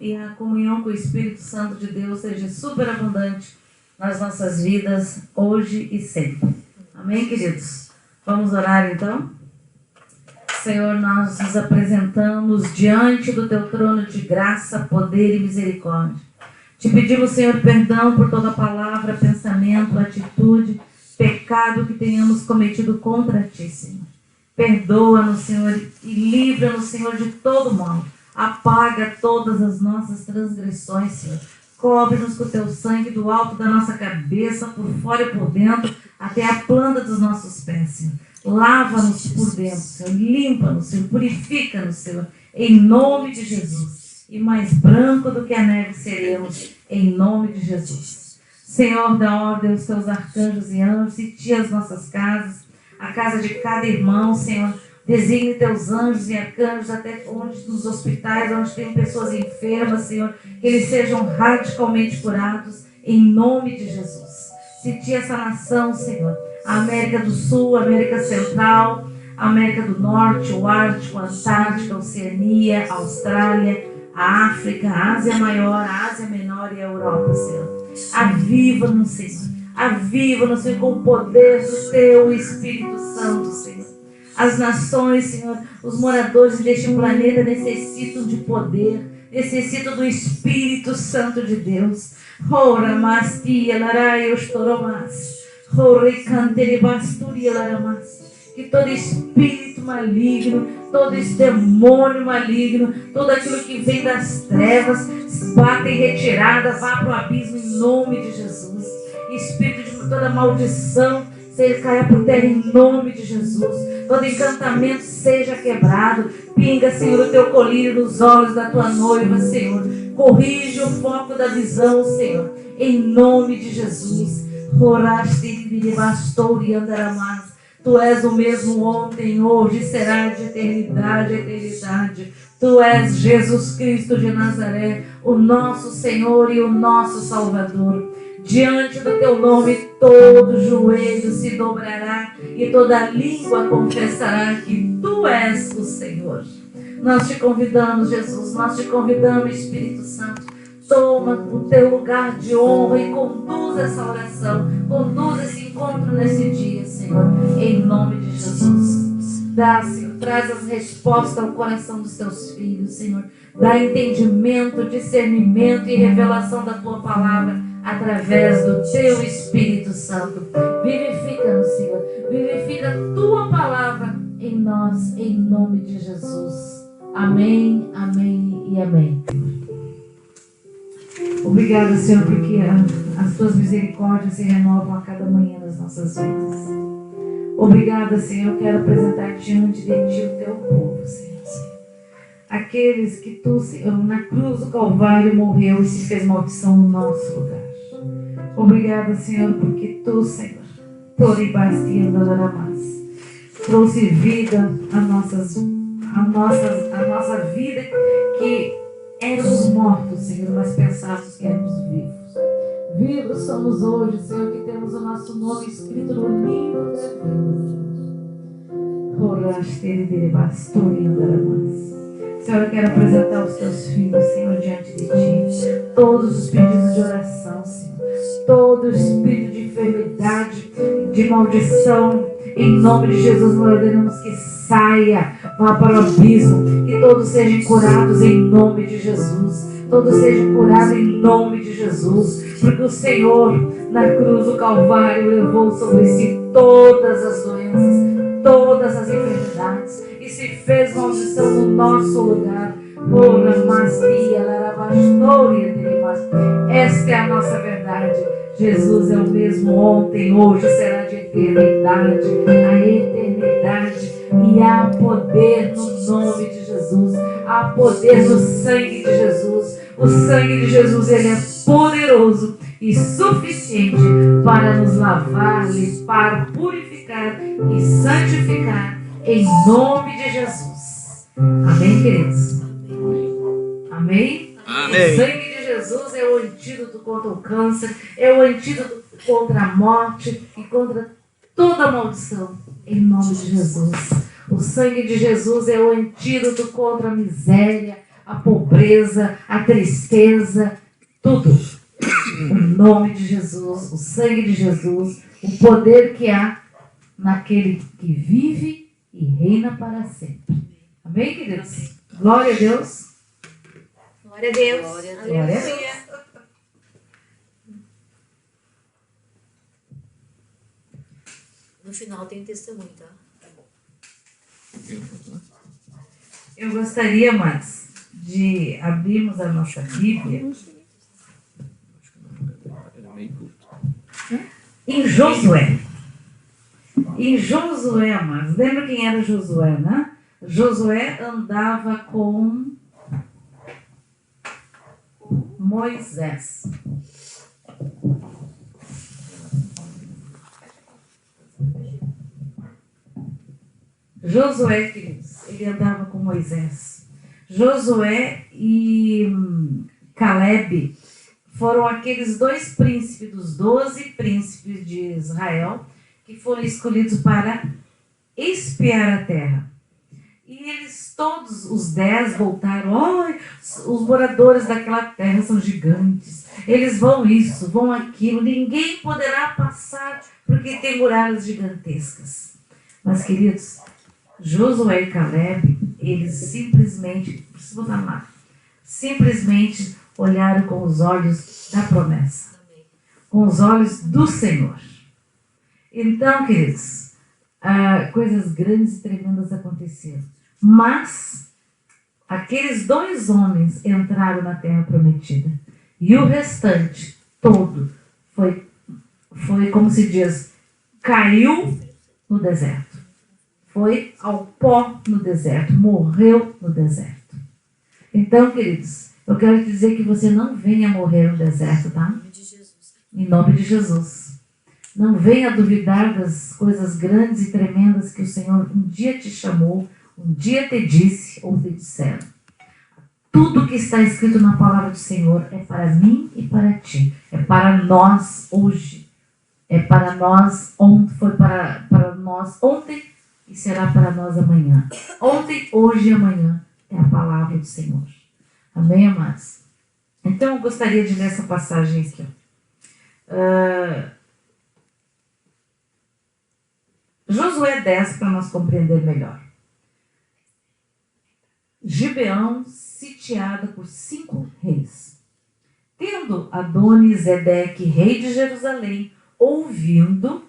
e a comunhão com o Espírito Santo de Deus seja superabundante nas nossas vidas, hoje e sempre. Amém, queridos? Vamos orar então? Senhor, nós nos apresentamos diante do Teu trono de graça, poder e misericórdia. Te pedimos, Senhor, perdão por toda palavra, pensamento, atitude, pecado que tenhamos cometido contra Ti, Senhor. Perdoa-nos, Senhor, e livra-nos, Senhor, de todo mal. Apaga todas as nossas transgressões, Senhor. Cobre-nos com o Teu sangue do alto da nossa cabeça, por fora e por dentro, até a planta dos nossos pés, Senhor. Lava-nos por dentro, Senhor. Limpa-nos, Senhor. Purifica-nos, Senhor. Em nome de Jesus. E mais branco do que a neve seremos, em nome de Jesus. Senhor, dá ordem aos Teus arcanjos e anjos, e Ti as nossas casas, a casa de cada irmão, Senhor. Designe Teus anjos e arcanjos até onde, nos hospitais, onde tem pessoas enfermas, Senhor, que eles sejam radicalmente curados, em nome de Jesus. Se Ti essa nação, Senhor, a América do Sul, a América Central, a América do Norte, o Ártico, a Antártica, a Oceania, a Austrália, a África, a Ásia Maior, a Ásia Menor e a Europa, Senhor. Aviva-nos, Senhor. Aviva-nos, Senhor, com o poder do Teu Espírito Santo, Senhor. As nações, Senhor, os moradores deste planeta necessitam de poder, necessitam do Espírito Santo de Deus. Ora, mastia, larai, ostoromas. Ora, canteribasturia, laramas. Que todo espírito maligno, todo esse demônio maligno, tudo aquilo que vem das trevas, bata em retirada, vá para o abismo em nome de Jesus. Espírito de toda maldição, seja caia por terra em nome de Jesus. Todo encantamento seja quebrado. Pinga, Senhor, o Teu colírio nos olhos da Tua noiva, Senhor. Corrige o foco da visão, Senhor, em nome de Jesus. Tu és o mesmo ontem, hoje, será de eternidade a eternidade. Tu és Jesus Cristo de Nazaré, o nosso Senhor e o nosso Salvador. Diante do Teu nome, todo joelho se dobrará e toda língua confessará que Tu és o Senhor. Nós Te convidamos, Jesus, nós Te convidamos, Espírito Santo. Toma o Teu lugar de honra e conduz essa oração, conduz esse encontro nesse dia, Senhor, em nome de Jesus. Dá, Senhor, traz as respostas ao coração dos Teus filhos, Senhor. Dá entendimento, discernimento e revelação da Tua palavra através do Teu Espírito Santo. Vivifica-nos, Senhor. Vivifica a Tua palavra em nós, em nome de Jesus. Amém, amém e amém. Obrigada, Senhor, porque as Tuas misericórdias se renovam a cada manhã nas nossas vidas. Obrigada, Senhor. Eu quero apresentar diante de Ti o Teu povo, Senhor. Aqueles que Tu, Senhor, na cruz do Calvário morreu e se fez maldição no nosso lugar. Obrigada, Senhor, porque Tu, Senhor, trouxe vida à nossa vida que éramos mortos, Senhor, mas pensávamos que éramos vivos. Vivos somos hoje, Senhor, que temos o nosso nome escrito no livro da vida. Senhor, eu quero apresentar os Teus filhos, Senhor, diante de Ti. Todos os pedidos de oração, Senhor. Todo espírito de enfermidade, de maldição, em nome de Jesus, nós ordenamos que saia, vá para o abismo, que todos sejam curados em nome de Jesus. Todos sejam curados em nome de Jesus, porque o Senhor, na cruz do Calvário, levou sobre si todas as doenças, todas as enfermidades, e se fez maldição no nosso lugar. Esta é a nossa verdade. Jesus é o mesmo ontem, hoje, será de eternidade a eternidade. E há poder no nome de Jesus, há poder no sangue de Jesus. O sangue de Jesus, ele é poderoso e suficiente para nos lavar, limpar, purificar e santificar em nome de Jesus. Amém, queridos? Amém? Amém. O sangue de Jesus é o antídoto contra o câncer, é o antídoto contra a morte e contra toda maldição, em nome de Jesus. O sangue de Jesus é o antídoto contra a miséria, a pobreza, a tristeza, tudo. O nome de Jesus, o sangue de Jesus, o poder que há naquele que vive e reina para sempre. Amém, queridos? Amém. Glória a Deus. Glória a Deus. Glória a Deus. No final tem testemunho, tá? Eu gostaria, mas, de abrirmos a nossa Bíblia em Josué. Em Josué, amados. Lembra quem era Josué, né? Josué andava com Moisés. Josué, queridos, ele andava com Moisés. Josué e Caleb foram aqueles dois príncipes dos 12 príncipes de Israel que foram escolhidos para espiar a terra. E eles, todos os 10, voltaram. Oh, os moradores daquela terra são gigantes. Eles vão isso, vão aquilo. Ninguém poderá passar porque tem muralhas gigantescas. Mas, queridos, Josué e Caleb, eles simplesmente olharam com os olhos da promessa, com os olhos do Senhor. Então, queridos, coisas grandes e tremendas aconteceram. Mas aqueles 2 homens entraram na terra prometida. E o restante todo foi como se diz, caiu no deserto. Foi ao pó no deserto, morreu no deserto. Então, queridos, eu quero te dizer que você não venha morrer no deserto, tá? Em nome de Jesus. Em nome de Jesus. Não venha duvidar das coisas grandes e tremendas que o Senhor um dia te chamou, um dia te disse ou te disseram. Tudo que está escrito na palavra do Senhor é para mim e para ti. É para nós hoje. É para nós ontem, foi para nós ontem e será para nós amanhã. Ontem, hoje e amanhã é a palavra do Senhor. Amém, amados? Então eu gostaria de ler essa passagem aqui. Josué 10, para nós compreender melhor. Gibeão sitiada por 5 reis. Tendo Adoni-Zedeque, rei de Jerusalém, ouvido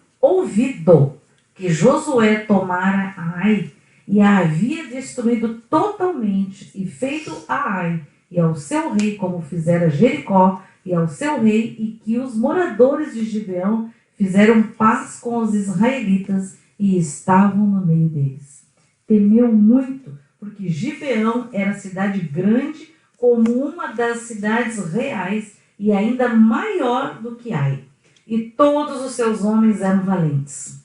que Josué tomara Ai e a havia destruído totalmente e feito a Ai e ao seu rei como fizera Jericó e ao seu rei, e que os moradores de Gibeão fizeram paz com os israelitas e estavam no meio deles. Temeu muito, porque Gibeão era cidade grande como uma das cidades reais e ainda maior do que Ai, e todos os seus homens eram valentes.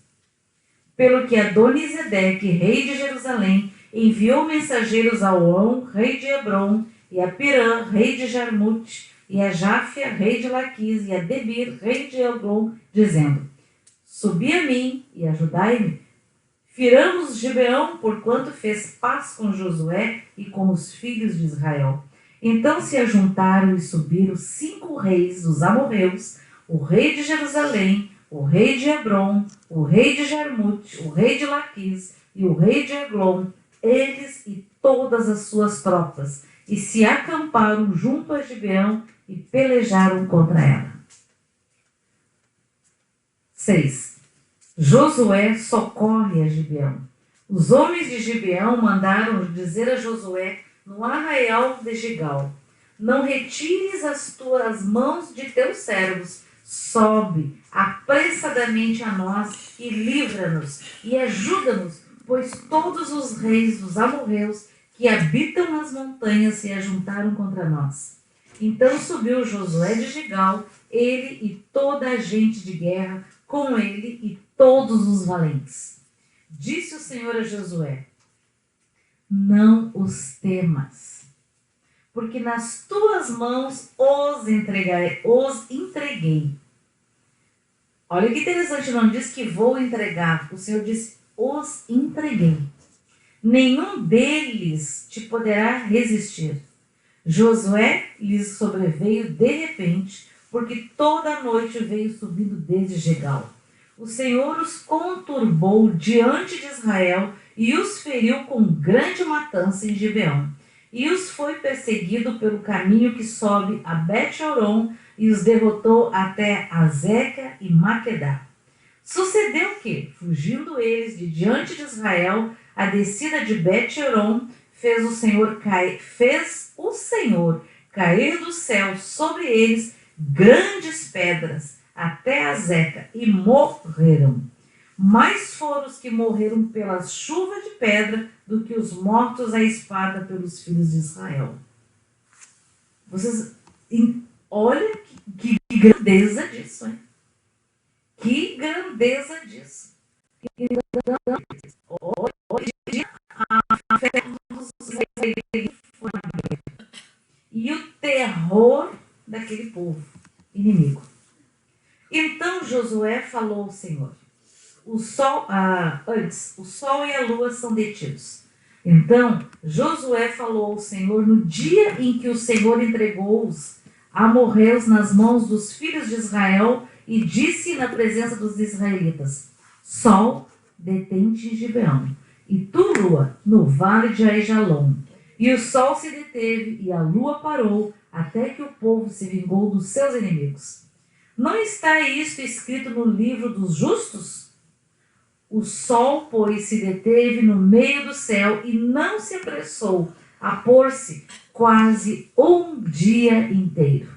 Pelo que Adoni-Zedeque, rei de Jerusalém, enviou mensageiros a Oão, rei de Hebron, e a Pirã, rei de Jarmute, e a Jáfia, rei de Laquis, e a Debir, rei de Eglon, dizendo: Subi a mim e ajudai-me. Firamos Gibeão, porquanto fez paz com Josué e com os filhos de Israel. Então se ajuntaram e subiram 5 reis dos amorreus, o rei de Jerusalém, o rei de Hebron, o rei de Jarmute, o rei de Laquis e o rei de Eglon, eles e todas as suas tropas, e se acamparam junto a Gibeão e pelejaram contra ela. 6. Josué socorre a Gibeão. Os homens de Gibeão mandaram dizer a Josué no arraial de Gigal: Não retires as tuas mãos de teus servos, sobe apressadamente a nós e livra-nos e ajuda-nos, pois todos os reis dos amorreus que habitam nas montanhas se ajuntaram contra nós. Então subiu Josué de Gigal, ele e toda a gente de guerra, com ele e todos os valentes. Disse o Senhor a Josué: Não os temas, porque nas tuas mãos os entreguei. Olha que interessante, não diz que vou entregar, o Senhor disse: os entreguei. Nenhum deles te poderá resistir. Josué lhes sobreveio de repente, porque toda a noite veio subindo desde Gegal. O Senhor os conturbou diante de Israel e os feriu com grande matança em Gibeão. E os foi perseguido pelo caminho que sobe a Bet-Horon e os derrotou até Azeca e Maquedá. Sucedeu que, fugindo eles de diante de Israel, a descida de Bet-Horon fez o Senhor cair do céu sobre eles grandes pedras até Azeca e morreram. Mais foram os que morreram pela chuva de pedra do que os mortos à espada pelos filhos de Israel. Vocês olha que grandeza disso, hein? Que grandeza disso. Hoje a fé dos israelitas foi e o terror daquele povo inimigo. Então Josué falou ao Senhor: o sol e a lua são detidos. Então Josué falou ao Senhor no dia em que o Senhor entregou os amorreus nas mãos dos filhos de Israel e disse na presença dos israelitas: Sol, detente em Gibeão, e tu, lua, no vale de Aijalon. E o sol se deteve e a lua parou, até que o povo se vingou dos seus inimigos. Não está isto escrito no livro dos justos? O sol, pois, se deteve no meio do céu e não se apressou a pôr-se quase um dia inteiro.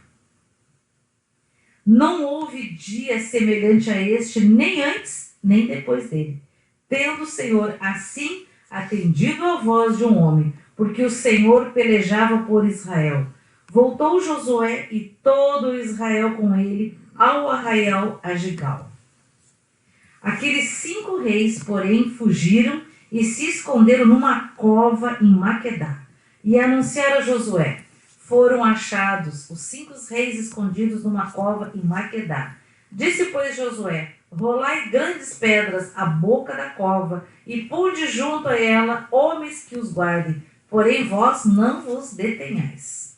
Não houve dia semelhante a este, nem antes, nem depois dele, tendo o Senhor assim atendido à voz de um homem, porque o Senhor pelejava por Israel. Voltou Josué e todo Israel com ele ao arraial a Gigal. Aqueles 5 reis, porém, fugiram e se esconderam numa cova em Maquedá. E anunciaram a Josué: foram achados os 5 reis escondidos numa cova em Maquedá. Disse, pois, Josué: rolai grandes pedras à boca da cova e ponde junto a ela homens que os guardem, porém vós não vos detenhais.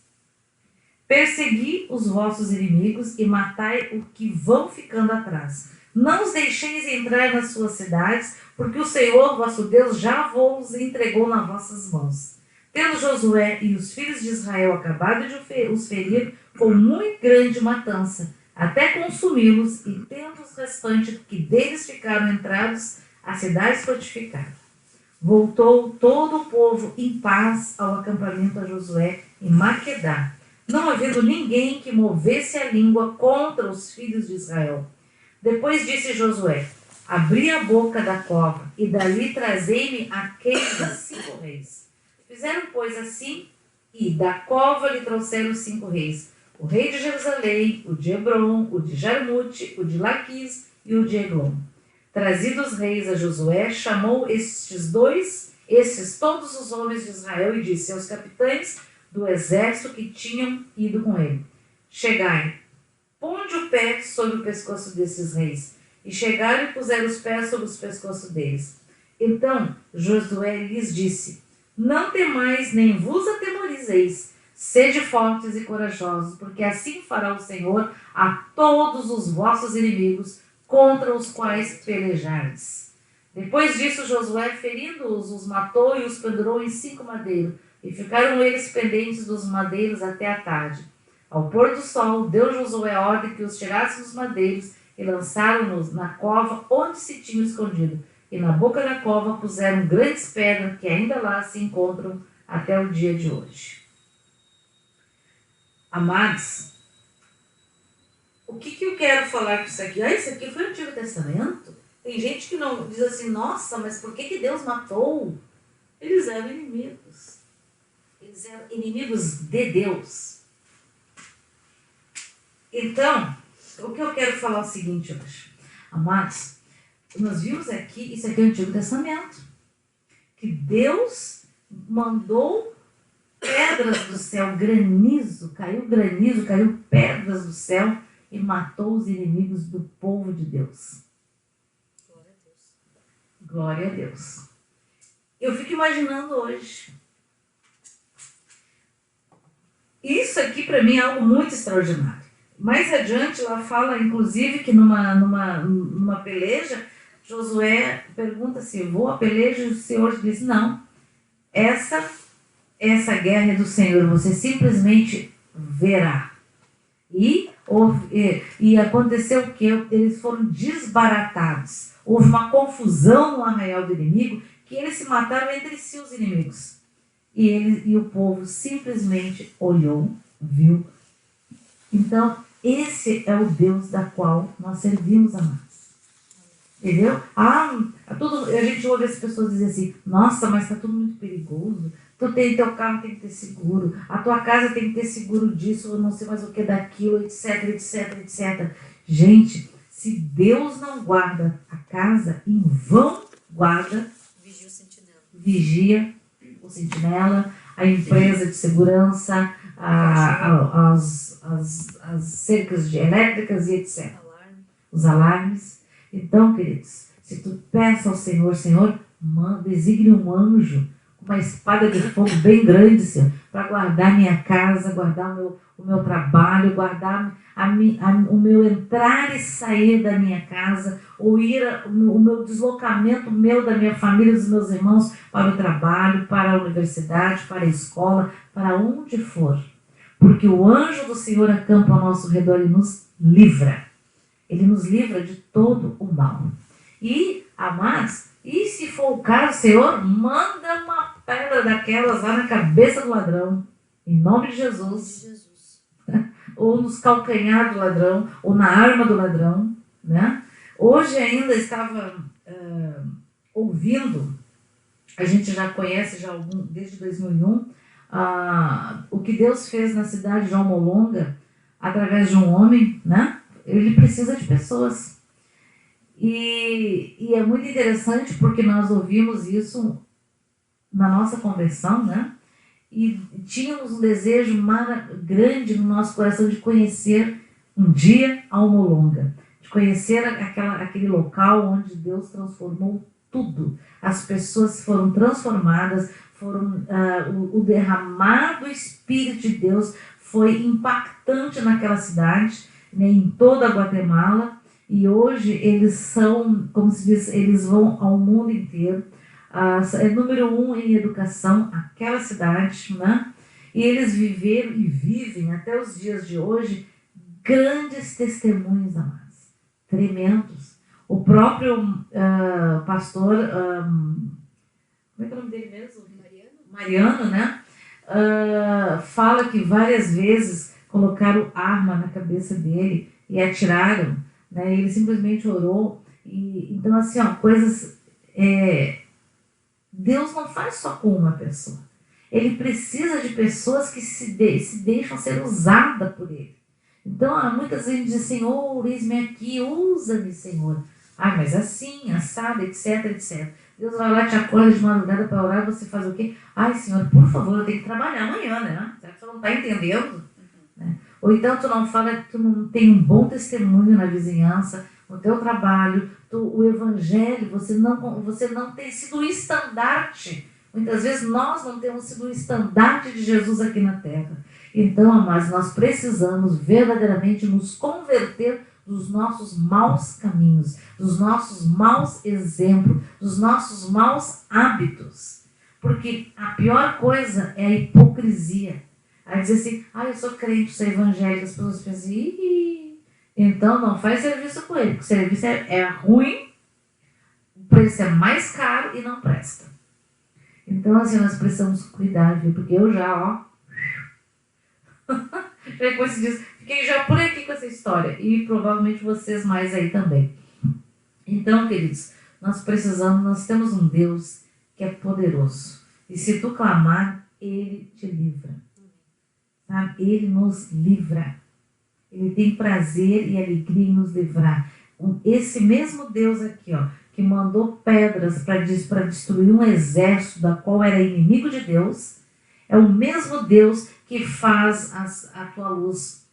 Persegui os vossos inimigos e matai o que vão ficando atrás. Não os deixeis entrar nas suas cidades, porque o Senhor vosso Deus já vos entregou nas vossas mãos. Tendo Josué e os filhos de Israel acabado de os ferir com muito grande matança, até consumi-los, e tendo os restantes que deles ficaram entrados, as cidades fortificadas. Voltou todo o povo em paz ao acampamento a Josué em Maquedá, não havendo ninguém que movesse a língua contra os filhos de Israel. Depois disse Josué: abri a boca da cova, e dali trazei-me aqueles 5 reis. Fizeram, pois, assim, e da cova lhe trouxeram os 5 reis: o rei de Jerusalém, o de Hebron, o de Jarmute, o de Laquis e o de Eglon. Trazidos os reis a Josué, chamou estes todos os homens de Israel e disse aos capitães do exército que tinham ido com ele: chegai, ponde o pé sobre o pescoço desses reis. E chegaram e puseram os pés sobre os pescoços deles. Então Josué lhes disse: não temais, nem vos atemorizeis. Sede fortes e corajosos, porque assim fará o Senhor a todos os vossos inimigos, contra os quais pelejardes. Depois disso, Josué, ferindo-os, os matou e os pendurou em 5 madeiros, e ficaram eles pendentes dos madeiros até a tarde. Ao pôr do sol, deu Josué a ordem que os tirassem dos madeiros e lançaram-nos na cova onde se tinham escondido. E na boca da cova puseram grandes pedras que ainda lá se encontram até o dia de hoje. Amados, o que eu quero falar com isso aqui? Isso aqui foi o Antigo Testamento? Tem gente que não diz assim: nossa, mas por que Deus matou? Eles eram inimigos. Eles eram inimigos de Deus. Então, o que eu quero falar é o seguinte hoje. Amados, nós vimos aqui, isso aqui é o Antigo Testamento, que Deus mandou pedras do céu, granizo, caiu pedras do céu e matou os inimigos do povo de Deus. Glória a Deus. Glória a Deus. Eu fico imaginando hoje isso aqui para mim é algo muito extraordinário. Mais adiante ela fala, inclusive, que numa peleja, Josué pergunta se vou a peleja, e o Senhor diz, não, essa guerra é do Senhor, você simplesmente verá. E aconteceu o que? Eles foram desbaratados. Houve uma confusão no arraial do inimigo, que eles se mataram entre si, os inimigos. E o povo simplesmente olhou, viu. Então, esse é o Deus da qual nós servimos, amados. Entendeu? A gente ouve as pessoas dizer assim, nossa, mas está tudo muito perigoso. Teu carro tem que ter seguro, a tua casa tem que ter seguro disso, ou não sei mais o que daquilo, etc, etc, etc. Gente, se Deus não guarda a casa, em vão guarda, vigia o sentinela, a empresa de segurança, as cercas elétricas e etc. Os alarmes. Então, queridos, se tu peça ao Senhor, Senhor, designe um anjo com uma espada de fogo bem grande, Senhor, para guardar minha casa, guardar o meu trabalho, guardar o meu entrar e sair da minha casa, ou o meu deslocamento da minha família, dos meus irmãos, para o trabalho, para a universidade, para a escola, para onde for. Porque o anjo do Senhor acampa ao nosso redor e nos livra. Ele nos livra de todo o mal. E, amados, e se for o caso, Senhor, manda uma pedra daquelas lá na cabeça do ladrão, em nome de Jesus. Ou nos calcanhar do ladrão, ou na arma do ladrão, né? Hoje ainda estava ouvindo, a gente já conhece desde 2001, o que Deus fez na cidade de Almolonga, através de um homem, né? Ele precisa de pessoas. E é muito interessante porque nós ouvimos isso na nossa conversão, né? E tínhamos um desejo grande no nosso coração de conhecer um dia Almolonga, de conhecer aquele local onde Deus transformou tudo. As pessoas foram transformadas, o derramar do Espírito de Deus foi impactante naquela cidade, né, em toda a Guatemala, e hoje eles são, como se diz, eles vão ao mundo inteiro. É número 1 em educação, aquela cidade, né? E eles viveram e vivem até os dias de hoje grandes testemunhos, amados, tremendos. O próprio pastor, como é que é o nome dele mesmo? Mariano, né? Fala que várias vezes colocaram arma na cabeça dele e atiraram, né? Ele simplesmente orou. Então, assim, coisas... Deus não faz só com uma pessoa. Ele precisa de pessoas que se deixam ser usadas por ele. Então, muitas vezes diz assim, eis-me aqui, usa-me, Senhor. Mas assim, assado, etc, etc. Deus vai lá, te acorda de madrugada para orar, você faz o quê? Senhor, por favor, eu tenho que trabalhar amanhã, né? Será que você não está entendendo? Né? Ou então tu não fala que tu não tem um bom testemunho na vizinhança, no teu trabalho, o evangelho, você não tem sido o estandarte. Muitas vezes nós não temos sido o estandarte de Jesus aqui na terra. Então, amados, nós precisamos verdadeiramente nos converter dos nossos maus caminhos, dos nossos maus exemplos, dos nossos maus hábitos. Porque a pior coisa é a hipocrisia. Aí dizer assim, eu sou crente, sou evangélica, as pessoas pensam, então não faz serviço com ele, porque o serviço é ruim, o preço é mais caro e não presta. Então, assim, nós precisamos cuidar, viu? Porque eu já, como se diz, fiquei já por aqui com essa história, e provavelmente vocês mais aí também. Então, queridos, nós temos um Deus que é poderoso, e se tu clamar, Ele te livra, sabe? Ele nos livra. Ele tem prazer e alegria em nos livrar. Esse mesmo Deus aqui, que mandou pedras para destruir um exército da qual era inimigo de Deus, é o mesmo Deus que faz a tua luz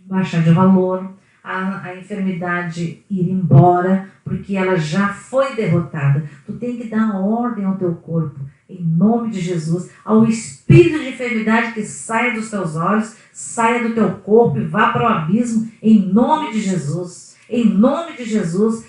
baixar de valor, a enfermidade ir embora, porque ela já foi derrotada. Tu tem que dar ordem ao teu corpo. em nome de Jesus. Ao espírito de enfermidade que saia dos teus olhos, saia do teu corpo e vá para o abismo, em nome de Jesus. Em nome de Jesus,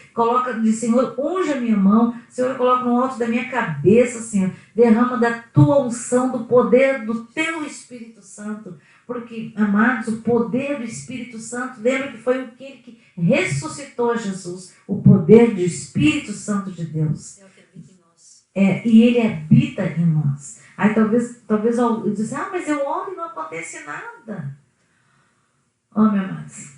diz, Senhor, unge a minha mão, Senhor, coloca no alto da minha cabeça, Senhor, derrama da tua unção, do poder do teu Espírito Santo, porque, amados, o poder do Espírito Santo, lembra que foi aquele que ressuscitou Jesus, o poder do Espírito Santo de Deus. É o que habita em nós. E ele habita em nós. Aí talvez eu diz, mas eu oro e não acontece nada. Meu amados,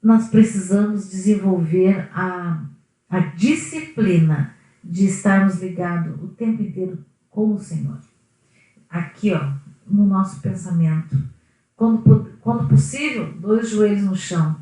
nós precisamos desenvolver a disciplina de estarmos ligados o tempo inteiro com o Senhor. Aqui, no nosso pensamento. Quando possível, 2 joelhos no chão.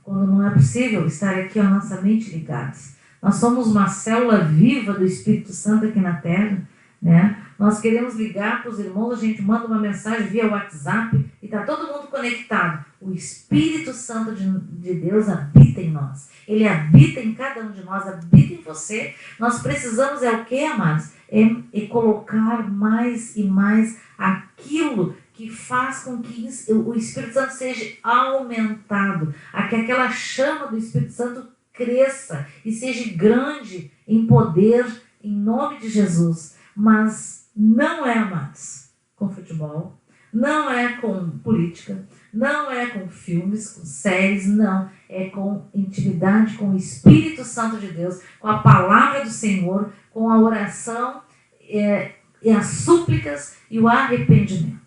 Quando não é possível, estar aqui, nossa mente ligados. Nós somos uma célula viva do Espírito Santo aqui na Terra, né? Nós queremos ligar para os irmãos, a gente manda uma mensagem via WhatsApp e está todo mundo conectado. O Espírito Santo de Deus habita em nós. Ele habita em cada um de nós, habita em você. Nós precisamos o que, amados? É colocar mais e mais aquilo que faz com que o Espírito Santo seja aumentado, que aquela chama do Espírito Santo cresça e seja grande em poder, em nome de Jesus. Mas não é, amados, com futebol, não é com política, não é com filmes, com séries, não. É com intimidade com o Espírito Santo de Deus, com a palavra do Senhor, com a oração e as súplicas e o arrependimento.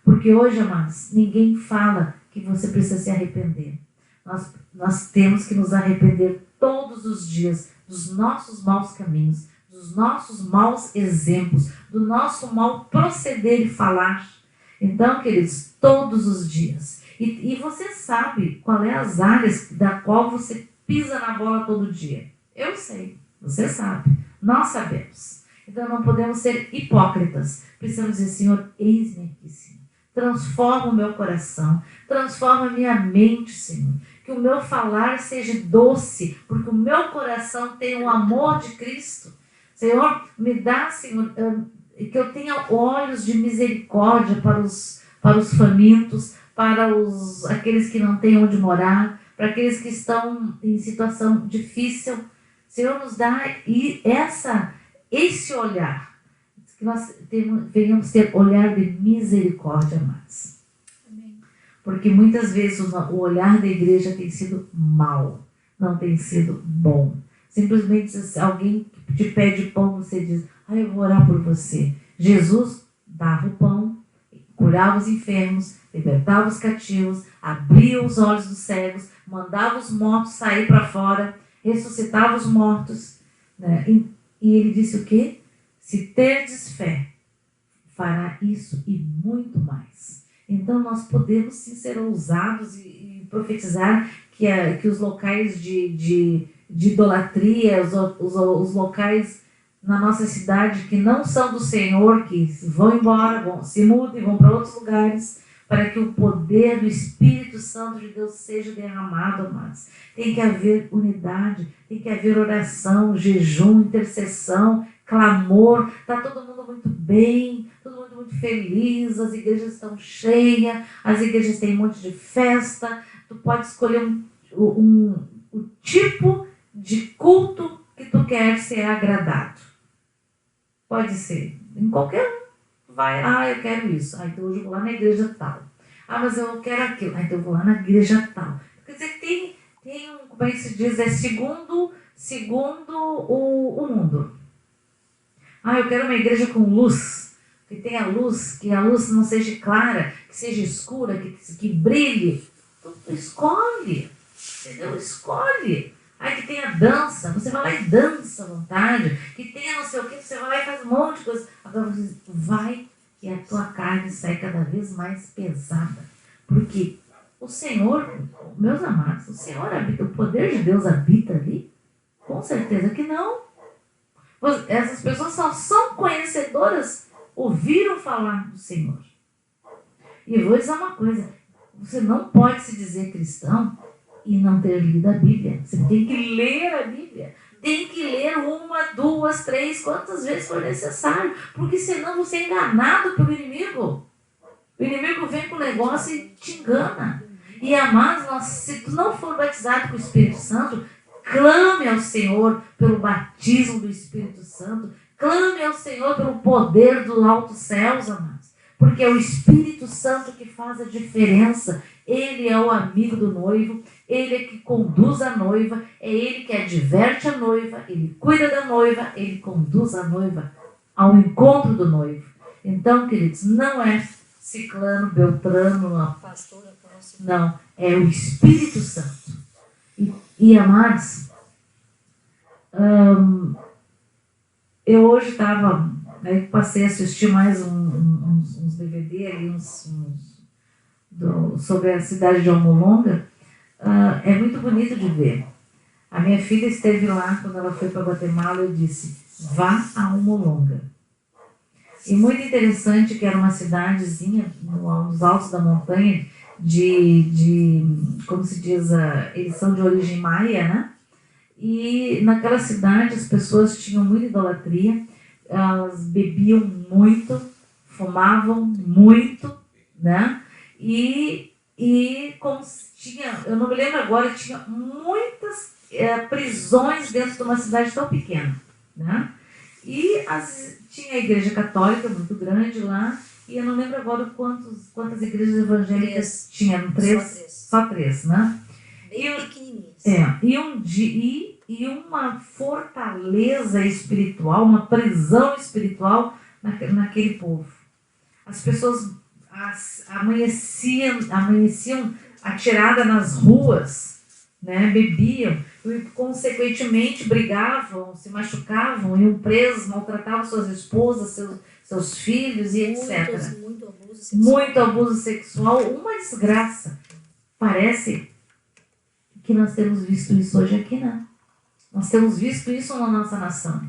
Porque hoje, amados, ninguém fala que você precisa se arrepender. Nós temos que nos arrepender todos os dias dos nossos maus caminhos, dos nossos maus exemplos, do nosso mau proceder e falar. Então, queridos, todos os dias. E você sabe qual é as áreas da qual você pisa na bola todo dia. Eu sei, você sabe, nós sabemos. Então, não podemos ser hipócritas. Precisamos dizer, Senhor, eis-me aqui, Senhor. Transforma o meu coração, transforma a minha mente, Senhor. Que o meu falar seja doce, porque o meu coração tem o amor de Cristo. Senhor, me dá, Senhor, que eu tenha olhos de misericórdia para os famintos, para aqueles que não têm onde morar, para aqueles que estão em situação difícil. Senhor, nos dá esse olhar, que nós venhamos ter olhar de misericórdia, amados. Amém. Porque muitas vezes o olhar da igreja tem sido mau, não tem sido bom. Simplesmente se alguém te pede pão, você diz, eu vou orar por você. Jesus dava o pão, curava os enfermos, libertava os cativos, abria os olhos dos cegos, mandava os mortos sair para fora, ressuscitava os mortos. Né? E ele disse o quê? Se terdes fé, fará isso e muito mais. Então nós podemos sim ser ousados e profetizar que os locais de idolatria, os locais na nossa cidade que não são do Senhor, que vão embora, se mudam e vão para outros lugares, para que o poder do Espírito Santo de Deus seja derramado, amados. Tem que haver unidade, tem que haver oração, jejum, intercessão, clamor. Está todo mundo muito bem, todo mundo muito feliz, as igrejas estão cheias, as igrejas têm um monte de festa. Tu pode escolher o tipo de culto que tu quer ser agradado. Pode ser em qualquer um. Vai, eu quero isso. Então hoje eu vou lá na igreja tal. Mas eu quero aquilo. Então eu vou lá na igreja tal. Quer dizer, tem como é que se diz? É segundo o mundo. Eu quero uma igreja com luz. Que tenha luz, que a luz não seja clara, que seja escura, que brilhe. Tu escolhe. Entendeu? Escolhe. Que tenha dança, você vai lá e dança à vontade. Que tenha não sei o que, você vai lá e faz um monte de coisa. Agora você vai e a tua carne sai cada vez mais pesada. Porque o Senhor, meus amados, o Senhor habita, o poder de Deus habita ali? Com certeza que não. Essas pessoas só são conhecedoras, ouviram falar do Senhor. E eu vou dizer uma coisa, você não pode se dizer cristão e não ter lido a Bíblia. Você tem que ler a Bíblia. tem que ler 1, 2, 3, quantas vezes for necessário, porque senão você é enganado pelo inimigo. O inimigo vem com o negócio e te engana. E amados, se tu não for batizado com o Espírito Santo, clame ao Senhor pelo batismo do Espírito Santo. Clame ao Senhor pelo poder dos altos céus, amados. Porque é o Espírito Santo que faz a diferença. Ele é o amigo do noivo. Ele é que conduz a noiva. É ele que adverte a noiva. Ele cuida da noiva. Ele conduz a noiva ao encontro do noivo. Então, queridos, não é ciclano, beltrano, não. É o Espírito Santo. E amados, eu hoje estava, passei a assistir mais uns DVD ali, sobre a cidade de Almolonga. É muito bonito de ver. A minha filha esteve lá quando ela foi para Guatemala. Eu disse, vá a Almolonga. E muito interessante que era uma cidadezinha nos altos da montanha como se diz, eles são de origem maia, né? E naquela cidade as pessoas tinham muita idolatria, elas bebiam muito, fumavam muito, né? E como tinha, eu não me lembro agora, tinha muitas prisões dentro de uma cidade tão pequena, né? E tinha a igreja católica muito grande lá, e eu não lembro agora quantas igrejas evangélicas tinham, só três, né? Bem pequenininhas. E uma fortaleza espiritual, uma prisão espiritual naquele povo. As pessoas amanheciam atiradas nas ruas, né? Bebiam e, consequentemente, brigavam, se machucavam, iam presos, maltratavam suas esposas, seus filhos e etc. Muito abuso sexual, uma desgraça. Parece que nós temos visto isso hoje aqui, né? Nós temos visto isso na nossa nação.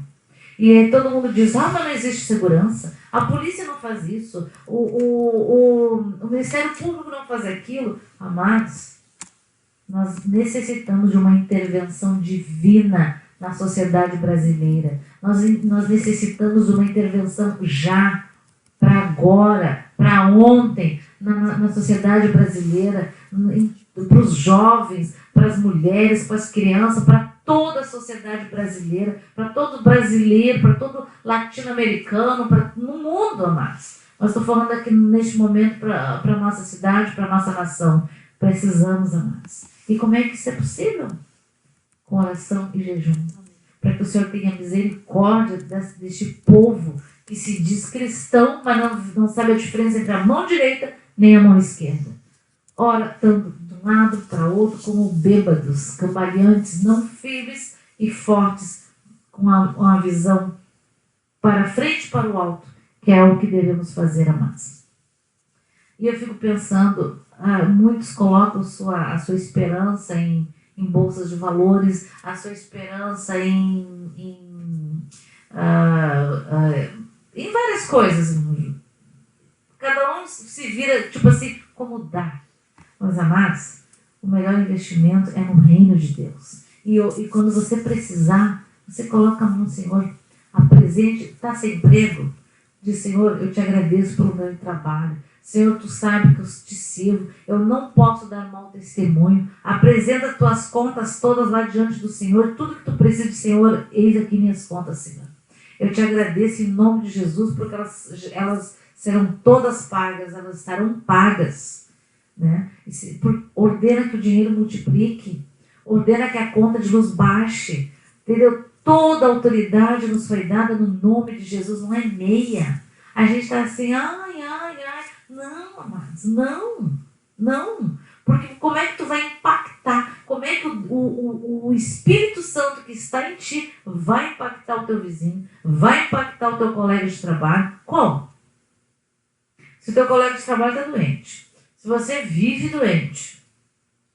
E aí todo mundo diz, mas não existe segurança, a polícia não faz isso, o Ministério Público não faz aquilo. Amados, nós necessitamos de uma intervenção divina na sociedade brasileira. Nós necessitamos de uma intervenção já, para agora, para ontem, na sociedade brasileira, para os jovens, para as mulheres, para as crianças, para toda a sociedade brasileira, para todo brasileiro, para todo latino-americano, no mundo, amados. Nós estamos falando aqui neste momento para a nossa cidade, para a nossa nação. Precisamos, amados. E como é que isso é possível? Com oração e jejum. Para que o Senhor tenha misericórdia deste povo que se diz cristão, mas não sabe a diferença entre a mão direita nem a mão esquerda. Ora, tanto de um lado para outro, como bêbados, cambaleantes, não firmes e fortes, com uma visão para frente e para o alto, que é o que devemos fazer, amados. E eu fico pensando, muitos colocam a sua esperança em bolsas de valores, a sua esperança em várias coisas. Cada um se vira, tipo assim, como dá. Mas, amados, o melhor investimento é no reino de Deus. E quando você precisar, você coloca a mão, Senhor, apresente, está sem emprego? Diz, Senhor, eu te agradeço pelo meu trabalho. Senhor, tu sabe que eu te sirvo, eu não posso dar mau testemunho. Apresenta as tuas contas todas lá diante do Senhor, tudo que tu precisa, Senhor, eis aqui minhas contas, Senhor. Eu te agradeço em nome de Jesus, porque elas serão todas pagas, elas estarão pagas. Né? Ordena que o dinheiro multiplique, ordena que a conta de luz baixe, entendeu? Toda a autoridade nos foi dada no nome de Jesus, não é meia. A gente está assim, não, amados, não, porque como é que tu vai impactar, como é que o Espírito Santo que está em ti vai impactar o teu vizinho, vai impactar o teu colega de trabalho? Como? Se o teu colega de trabalho está doente, se você vive doente,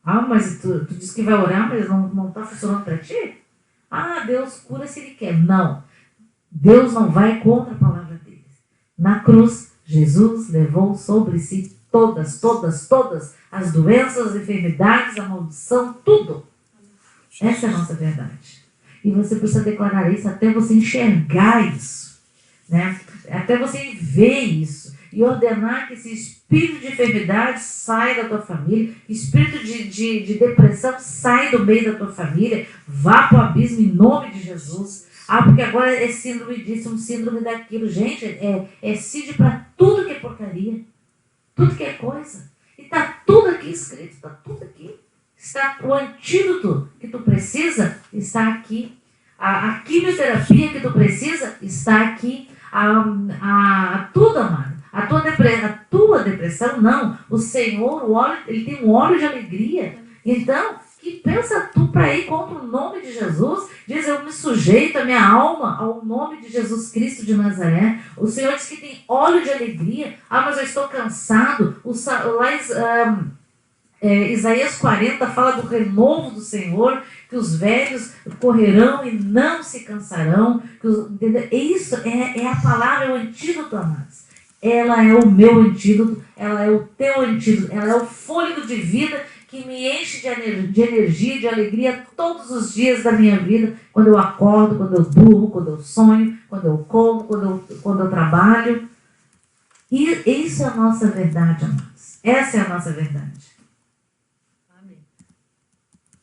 mas tu diz que vai orar, mas não está funcionando para ti? Deus cura se Ele quer. Não, Deus não vai contra a palavra dele. Na cruz, Jesus levou sobre si todas as doenças, as enfermidades, a maldição, tudo. Essa é a nossa verdade. E você precisa declarar isso até você enxergar isso, né? Até você ver isso. E ordenar que esse espírito de enfermidade saia da tua família, espírito de depressão saia do meio da tua família, vá para o abismo em nome de Jesus. Porque agora é síndrome disso, um síndrome daquilo. Gente, é CID para tudo que é porcaria, tudo que é coisa. E está tudo aqui escrito, está tudo aqui. O antídoto que tu precisa está aqui. A quimioterapia que tu precisa está aqui. Tudo, amado. A tua depressão, não. O Senhor, o óleo, ele tem um óleo de alegria. Então, que pensa tu para ir contra o nome de Jesus? Diz, eu me sujeito a minha alma ao nome de Jesus Cristo de Nazaré. O Senhor diz que tem óleo de alegria. Mas eu estou cansado. Isaías 40 fala do renovo do Senhor, que os velhos correrão e não se cansarão. Isso é a palavra, é o antídoto, amados. Ela é o meu antídoto, ela é o teu antídoto, ela é o fôlego de vida que me enche de energia, de alegria todos os dias da minha vida, quando eu acordo, quando eu durmo, quando eu sonho, quando eu como, quando eu trabalho. E isso é a nossa verdade, amados. Essa é a nossa verdade. Amém.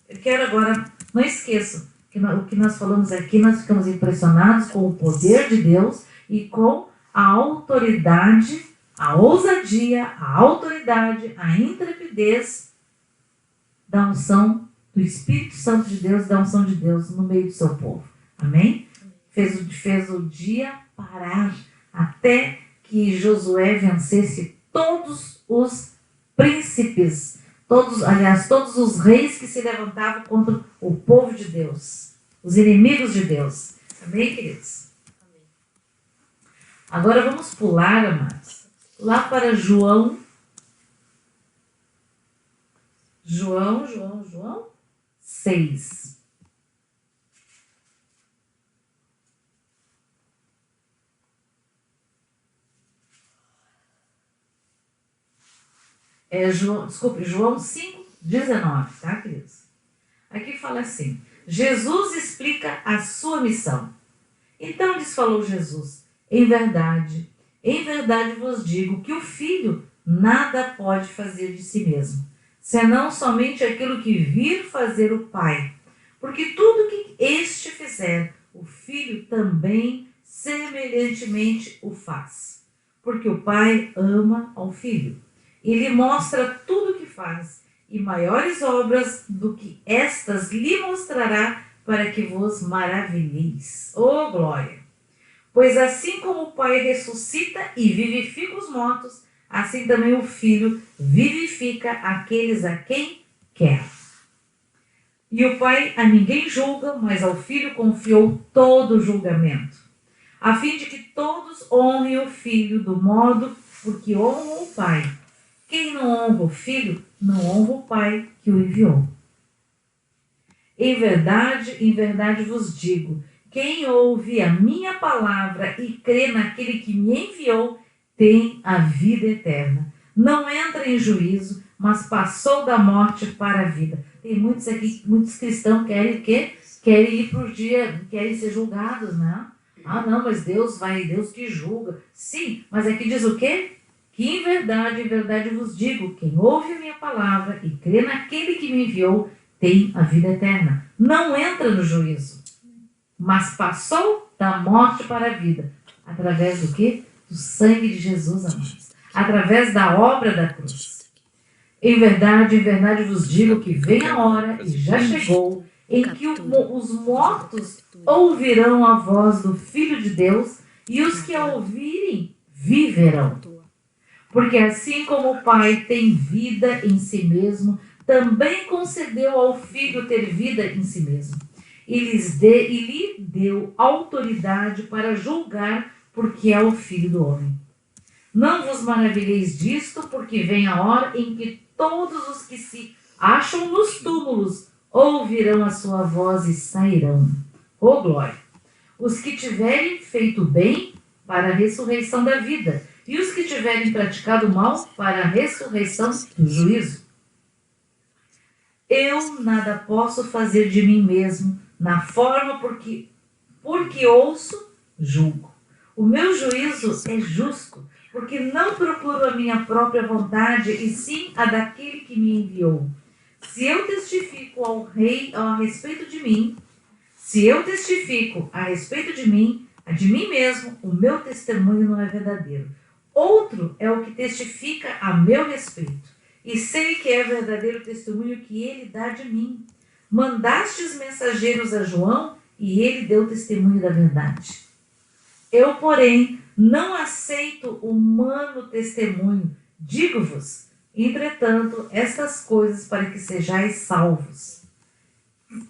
Eu quero agora, não esqueçam, que o que nós falamos aqui, nós ficamos impressionados com o poder de Deus e com a autoridade, a ousadia, a autoridade, a intrepidez da unção do Espírito Santo de Deus, da unção de Deus no meio do seu povo. Amém? Fez o dia parar até que Josué vencesse todos os príncipes, todos os reis que se levantavam contra o povo de Deus, os inimigos de Deus. Amém, queridos? Agora vamos pular, amados, lá para João 6. João 5:19, tá, queridos? Aqui fala assim, Jesus explica a sua missão. Então lhes falou Jesus, em verdade vos digo que o Filho nada pode fazer de si mesmo, senão somente aquilo que vir fazer o Pai. Porque tudo que este fizer, o Filho também semelhantemente o faz. Porque o Pai ama ao Filho. E lhe mostra tudo o que faz, e maiores obras do que estas lhe mostrará, para que vos maravilheis. Oh, glória! Pois assim como o Pai ressuscita e vivifica os mortos, assim também o Filho vivifica aqueles a quem quer. E o Pai a ninguém julga, mas ao Filho confiou todo o julgamento, a fim de que todos honrem o Filho do modo porque honram o Pai. Quem não honra o Filho, não honra o Pai que o enviou. Em verdade vos digo, quem ouve a minha palavra e crê naquele que me enviou, tem a vida eterna. Não entra em juízo, mas passou da morte para a vida. Tem muitos aqui, muitos cristãos querem ir para o dia, querem ser julgados, né? Não, mas Deus que julga. Sim, mas aqui diz o quê? Que em verdade vos digo, quem ouve a minha palavra e crê naquele que me enviou, tem a vida eterna. Não entra no juízo, mas passou da morte para a vida. Através do quê? Do sangue de Jesus, amados. Através da obra da cruz. Em verdade vos digo que vem a hora, e já chegou, em que os mortos ouvirão a voz do Filho de Deus, e os que a ouvirem viverão. Porque assim como o Pai tem vida em si mesmo, também concedeu ao Filho ter vida em si mesmo. E lhe deu autoridade para julgar, porque é o Filho do homem. Não vos maravilheis disto, porque vem a hora em que todos os que se acham nos túmulos ouvirão a sua voz e sairão. Oh, glória! Os que tiverem feito bem, para a ressurreição da vida, e os que tiverem praticado mal, para a ressurreição do juízo. Eu nada posso fazer de mim mesmo, Na forma porque ouço, julgo. O meu juízo é justo, porque não procuro a minha própria vontade, e sim a daquele que me enviou. Se eu testifico ao rei a respeito de mim, a de mim mesmo, o meu testemunho não é verdadeiro. Outro é o que testifica a meu respeito, e sei que é verdadeiro o testemunho que ele dá de mim. Mandastes mensageiros a João, e ele deu testemunho da verdade. Eu, porém, não aceito humano testemunho. Digo-vos, entretanto, estas coisas para que sejais salvos.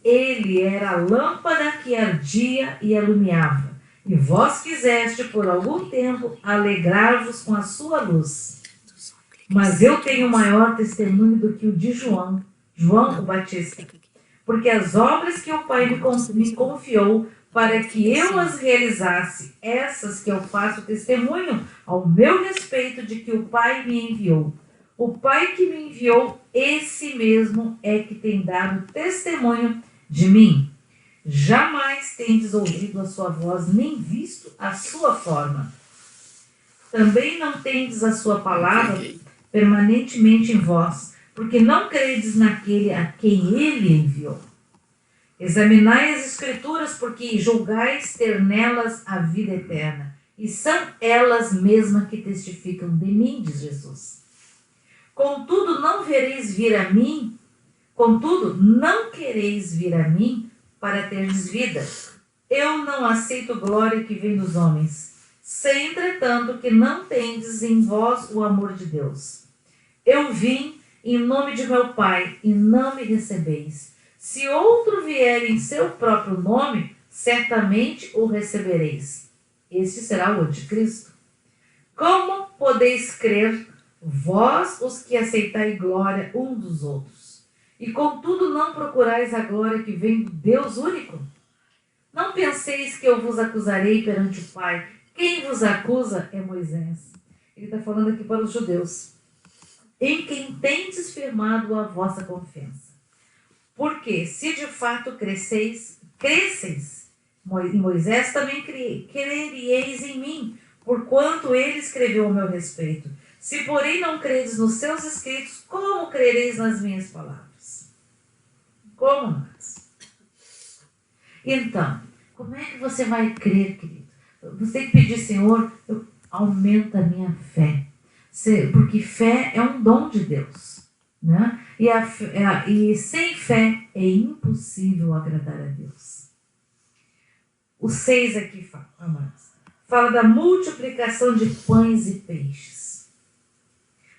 Ele era a lâmpada que ardia e alumiava, e vós quiseste por algum tempo alegrar-vos com a sua luz. Mas eu tenho maior testemunho do que o de João o Batista, porque as obras que o Pai me confiou para que eu as realizasse, essas que eu faço testemunho ao meu respeito de que o Pai me enviou. O Pai que me enviou, esse mesmo é que tem dado testemunho de mim. Jamais tendes ouvido a sua voz, nem visto a sua forma. Também não tendes a sua palavra permanentemente em vós, porque não credes naquele a quem ele enviou. Examinai as Escrituras, porque julgais ter nelas a vida eterna, e são elas mesmas que testificam de mim, diz Jesus. Contudo, não quereis vir a mim para teres vida. Eu não aceito glória que vem dos homens. Sei, entretanto, que não tendes em vós o amor de Deus. Eu vim em nome de meu Pai, e não me recebeis. Se outro vier em seu próprio nome, certamente o recebereis. Este será o anticristo. Como podeis crer, vós os que aceitai glória um dos outros, e contudo não procurais a glória que vem do Deus único? Não penseis que eu vos acusarei perante o Pai. Quem vos acusa é Moisés. Ele está falando aqui para os judeus, em quem tendes firmado a vossa confiança. Porque se de fato cresceis em Moisés, também creríeis em mim, porquanto ele escreveu a meu respeito. Se porém não credes nos seus escritos, como crereis nas minhas palavras? Como mais? Então, como é que você vai crer, querido? Você tem que pedir, Senhor, aumenta a minha fé. Porque fé é um dom de Deus. Né? E sem fé é impossível agradar a Deus. O 6 aqui fala da multiplicação de pães e peixes.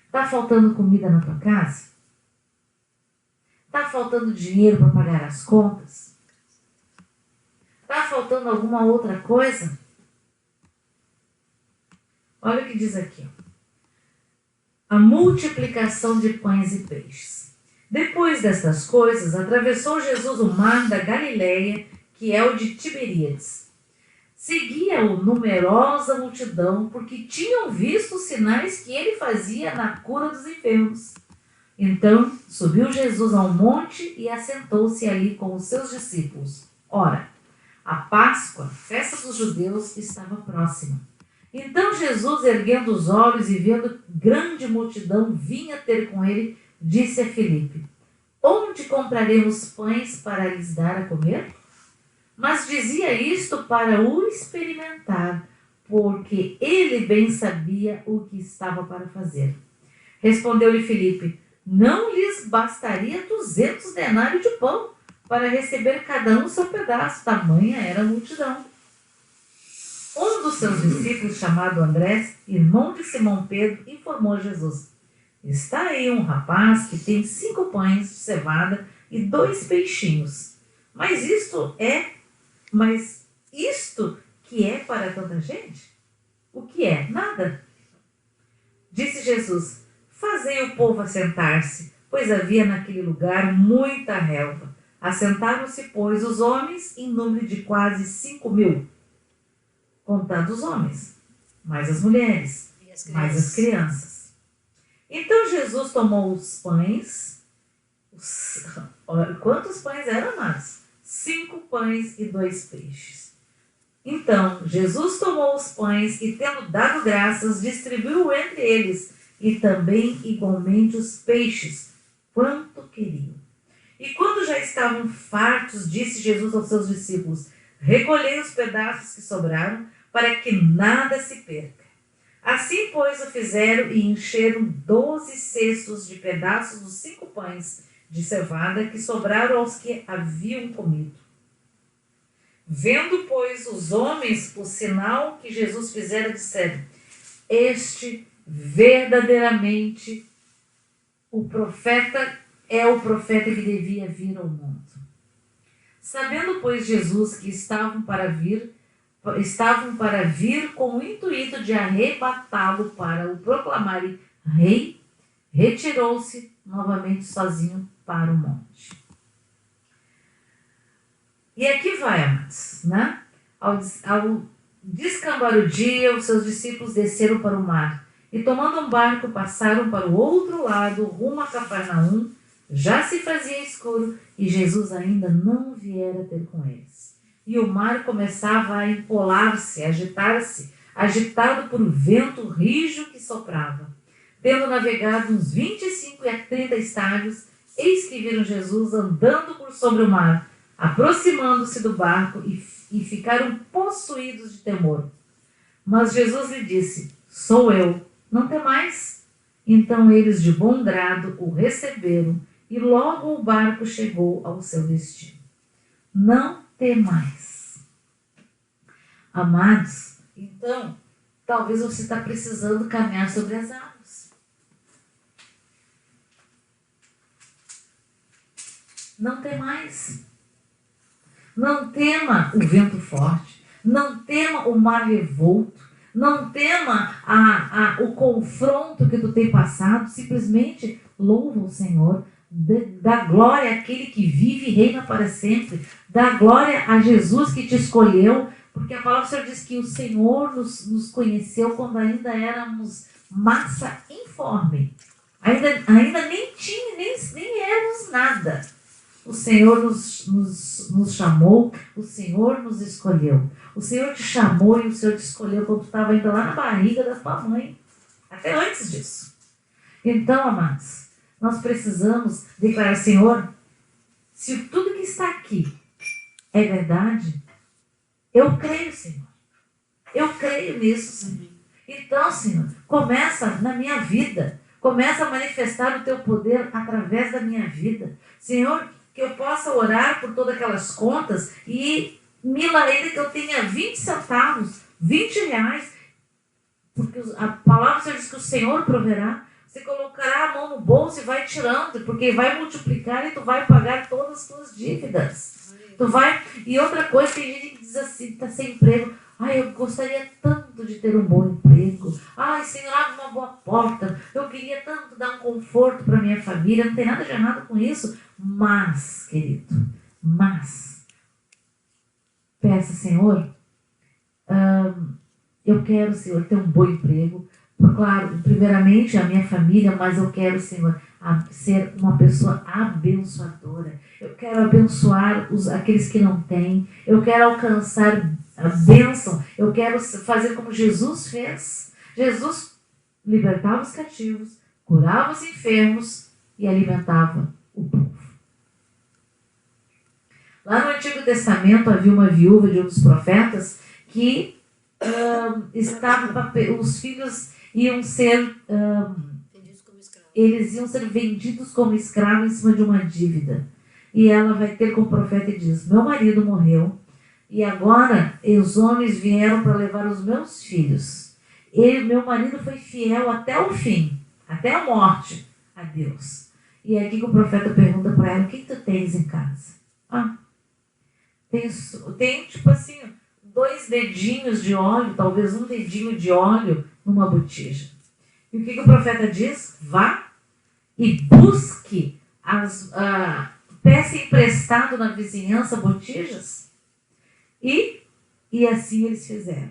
Está faltando comida na tua casa? Está faltando dinheiro para pagar as contas? Está faltando alguma outra coisa? Olha o que diz aqui. A multiplicação de pães e peixes. Depois destas coisas, atravessou Jesus o mar da Galileia, que é o de Tiberíades. Seguia-o numerosa multidão, porque tinham visto os sinais que ele fazia na cura dos enfermos. Então, subiu Jesus a um monte e assentou-se ali com os seus discípulos. Ora, a Páscoa, festa dos judeus, estava próxima. Então Jesus, erguendo os olhos e vendo grande multidão vinha ter com ele, disse a Filipe: onde compraremos pães para lhes dar a comer? Mas dizia isto para o experimentar, porque ele bem sabia o que estava para fazer. Respondeu-lhe Filipe: não lhes bastaria 200 denários de pão para receber cada um seu pedaço, tamanha era a multidão. Um dos seus discípulos, chamado Andrés, irmão de Simão Pedro, informou a Jesus: está aí um rapaz que tem 5 pães de cevada e 2 peixinhos. Mas isto que é para tanta gente? O que é? Nada. Disse Jesus: fazei o povo assentar-se, pois havia naquele lugar muita relva. Assentaram-se, pois, os homens em número de quase 5.000. Contando os homens, mais as mulheres, mais as crianças. Então Jesus tomou os pães. Quantos pães eram, amados? 5 pães e 2 peixes. Então Jesus tomou os pães e, tendo dado graças, distribuiu entre eles, e também igualmente os peixes, quanto queriam. E quando já estavam fartos, disse Jesus aos seus discípulos: recolhei os pedaços que sobraram, para que nada se perca. Assim, pois, o fizeram e encheram 12 cestos de pedaços dos 5 pães de cevada que sobraram aos que haviam comido. Vendo, pois, os homens o sinal que Jesus fizera, disseram: este verdadeiramente o profeta é o profeta que devia vir ao mundo. Sabendo, pois, Jesus que estavam para vir com o intuito de arrebatá-lo para o proclamarem rei, retirou-se novamente sozinho para o monte. E aqui vai, amados, né? Ao descambar o dia, os seus discípulos desceram para o mar e, tomando um barco, passaram para o outro lado, rumo a Cafarnaum. Já se fazia escuro e Jesus ainda não viera ter com eles. E o mar começava a empolar-se, a agitar-se, agitado por um vento rijo que soprava. Tendo navegado uns 25 a 30 estádios, eis que viram Jesus andando por sobre o mar, aproximando-se do barco, e ficaram possuídos de temor. Mas Jesus lhe disse: sou eu, não temais. Então eles de bom grado o receberam, e logo o barco chegou ao seu destino. Não temais. Amados, então, talvez você está precisando caminhar sobre as águas. Não temais. Não tema o vento forte. Não tema o mar revolto. Não tema o confronto que tu tem passado. Simplesmente louva o Senhor. Dá glória àquele que vive e reina para sempre. Dá glória a Jesus que te escolheu. Porque a palavra do Senhor diz que o Senhor nos conheceu quando ainda éramos massa informe. Ainda nem éramos nada. O Senhor nos chamou, o Senhor nos escolheu. O Senhor te chamou e o Senhor te escolheu quando tu estava ainda lá na barriga da tua mãe. Até antes disso. Então, amados, nós precisamos declarar: Senhor, se tudo que está aqui é verdade, eu creio, Senhor. Eu creio nisso, Senhor. Então, Senhor, começa na minha vida. Começa a manifestar o teu poder através da minha vida. Senhor, que eu possa orar por todas aquelas contas e ainda que eu tenha 20 centavos, 20 reais, porque a palavra do Senhor diz que o Senhor proverá. Você colocará a mão no bolso e vai tirando, porque vai multiplicar e tu vai pagar todas as tuas dívidas. E outra coisa, tem gente que diz assim, está sem emprego: ai, eu gostaria tanto de ter um bom emprego. Ai, Senhor, abre uma boa porta. Eu queria tanto dar um conforto para minha família. Não tem nada de errado com isso. Mas, querido, peça: Senhor, eu quero, Senhor, ter um bom emprego. Claro, primeiramente a minha família, mas eu quero, Senhor, ser uma pessoa abençoadora. Eu quero abençoar aqueles que não têm. Eu quero alcançar a bênção. Eu quero fazer como Jesus fez. Jesus libertava os cativos, curava os enfermos e alimentava o povo. Lá no Antigo Testamento havia uma viúva de um dos profetas que os filhos iam ser vendidos como escravos em cima de uma dívida. E ela vai ter com o profeta e diz: meu marido morreu e agora os homens vieram para levar os meus filhos. Meu marido foi fiel até o fim, até a morte, a Deus. E é aqui que o profeta pergunta para ela: o que tu tens em casa? Tem tipo assim, 2 dedinhos de óleo, talvez um dedinho de óleo numa botija. E o que o profeta diz? Vá e busque, peça emprestado na vizinhança botijas. E assim eles fizeram.